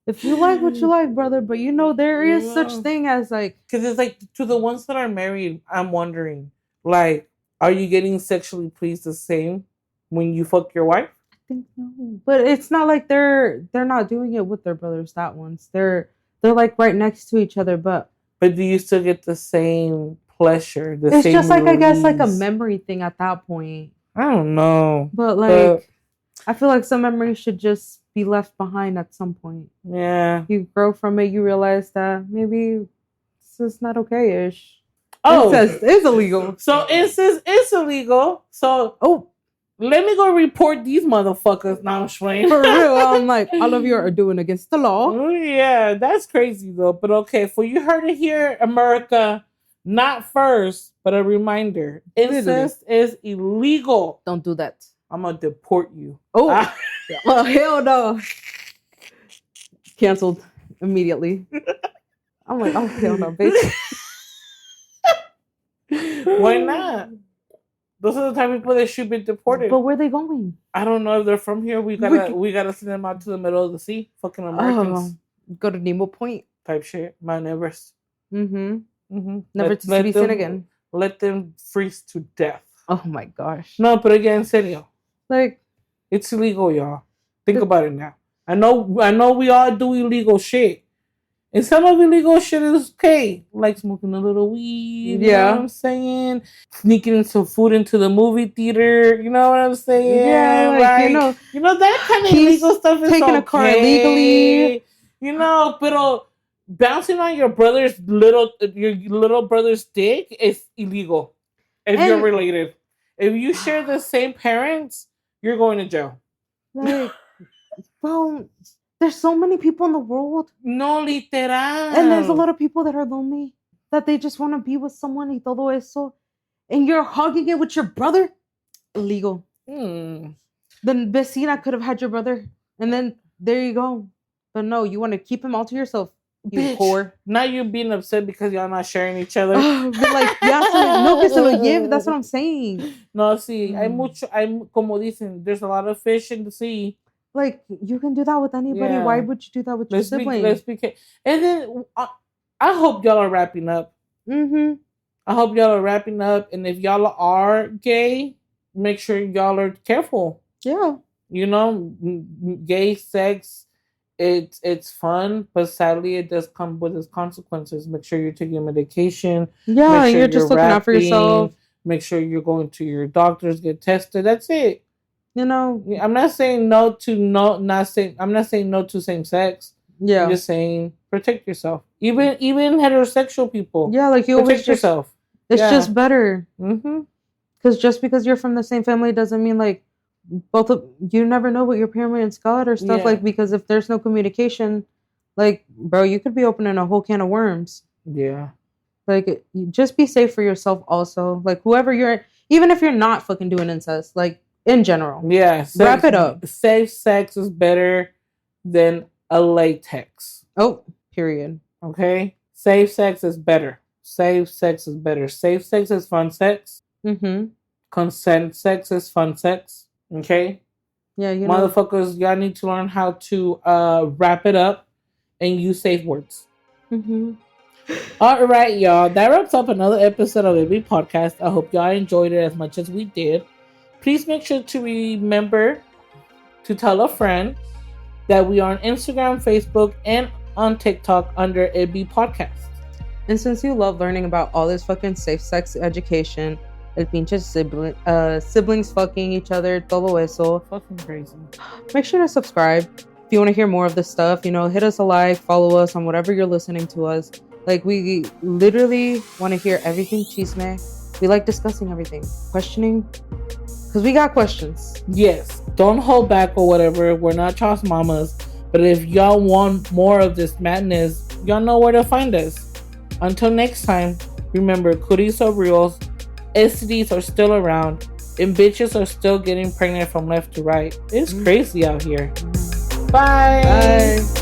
Speaker 2: if you like what you like, brother, but you know there is such thing as like,
Speaker 1: because it's like to the ones that are married. I'm wondering, like, are you getting sexually pleased the same when you fuck your wife?
Speaker 2: I think no, but it's not like they're not doing it with their brothers. That ones they're like right next to each other, but
Speaker 1: do you still get the same pleasure?
Speaker 2: It's just like release? I guess like a memory thing at that point.
Speaker 1: I don't know,
Speaker 2: but like I feel like some memories should just be left behind at some point.
Speaker 1: Yeah,
Speaker 2: you grow from it. You realize that maybe this is not okay-ish.
Speaker 1: Oh,
Speaker 2: incest is illegal.
Speaker 1: So incest is illegal. So let me go report these motherfuckers. Now I'm swaying.
Speaker 2: For real, I'm like, all of you are doing against the law.
Speaker 1: Oh, yeah, that's crazy though. But okay, for you heard it here, America. Not first, but a reminder. Incest is illegal.
Speaker 2: Don't do that.
Speaker 1: I'm gonna deport you.
Speaker 2: Oh, oh hell no! Canceled immediately. I'm like, oh hell no, bitch.
Speaker 1: Why not? Those are the type of people that should be deported.
Speaker 2: But where are they going?
Speaker 1: I don't know if they're from here. We gotta send them out to the middle of the sea. Fucking Americans.
Speaker 2: Go to Nemo Point
Speaker 1: type shit. Mount Everest.
Speaker 2: Never to be seen again.
Speaker 1: Let them freeze to death.
Speaker 2: Oh my gosh.
Speaker 1: No, but again, serio.
Speaker 2: Like,
Speaker 1: it's illegal, y'all. Think about it now. I know we all do illegal shit. And some of illegal shit is okay. Like smoking a little weed. You know what I'm saying? Sneaking some food into the movie theater. You know what I'm saying?
Speaker 2: Yeah, like,
Speaker 1: you know that kind of illegal stuff is
Speaker 2: taking a car illegally.
Speaker 1: You know, but bouncing on your little brother's dick is illegal. If you're related. If you share the same parents, you're going to jail.
Speaker 2: Like, well, there's so many people in the world.
Speaker 1: No, literal.
Speaker 2: And there's a lot of people that are lonely, that they just want to be with someone y todo eso. And you're hugging it with your brother? Illegal. The vecina could have had your brother. And then there you go. But no, you want to keep him all to yourself. You whore.
Speaker 1: Now you're being upset because y'all not sharing each other.
Speaker 2: But like, no que se lo lleve. That's what I'm saying.
Speaker 1: No, sí. Como dicen, there's a lot of fish in the sea.
Speaker 2: Like, you can do that with anybody. Yeah. Why would you do that with your sibling?
Speaker 1: And then I hope y'all are wrapping up. I hope y'all are wrapping up. And if y'all are gay, make sure y'all are careful.
Speaker 2: Yeah.
Speaker 1: You know, gay sex, it's fun, but sadly it does come with its consequences. Make sure you're taking medication.
Speaker 2: Yeah, sure you're just looking out for yourself.
Speaker 1: Make sure you're going to your doctors, get tested. That's it.
Speaker 2: You know,
Speaker 1: I'm not saying no to same sex.
Speaker 2: Yeah,
Speaker 1: I'm just saying protect yourself. Even heterosexual people.
Speaker 2: Yeah, like you
Speaker 1: protect yourself.
Speaker 2: It's just better. Because just because you're from the same family doesn't mean like both of you never know what your parents got or stuff. Like, because if there's no communication, like, bro, you could be opening a whole can of worms.
Speaker 1: Yeah.
Speaker 2: Like, just be safe for yourself also. Like, whoever you're, even if you're not fucking doing incest, like, in general.
Speaker 1: Yeah.
Speaker 2: Wrap it up.
Speaker 1: Safe sex is better than a latex.
Speaker 2: Oh, period.
Speaker 1: Okay? Safe sex is better. Safe sex is better. Safe sex is fun sex. Consent sex is fun sex. Okay?
Speaker 2: Yeah, you
Speaker 1: know. Motherfuckers, y'all need to learn how to wrap it up and use safe words. All right, y'all. That wraps up another episode of Baby Podcast. I hope y'all enjoyed it as much as we did. Please make sure to remember to tell a friend that we are on Instagram, Facebook, and on TikTok under AB Podcast.
Speaker 2: And since you love learning about all this fucking safe sex education, el pinche siblings fucking each other, todo eso.
Speaker 1: Fucking crazy.
Speaker 2: Make sure to subscribe. If you want to hear more of this stuff, you know, hit us a like, follow us on whatever you're listening to us. Like, we literally want to hear everything chisme. We like discussing everything. Questioning. Because we got questions.
Speaker 1: Yes. Don't hold back or whatever. We're not Charles Mamas. But if y'all want more of this madness, y'all know where to find us. Until next time, remember, cooties are real. STDs are still around, and bitches are still getting pregnant from left to right. It's crazy out here. Bye.
Speaker 2: Bye.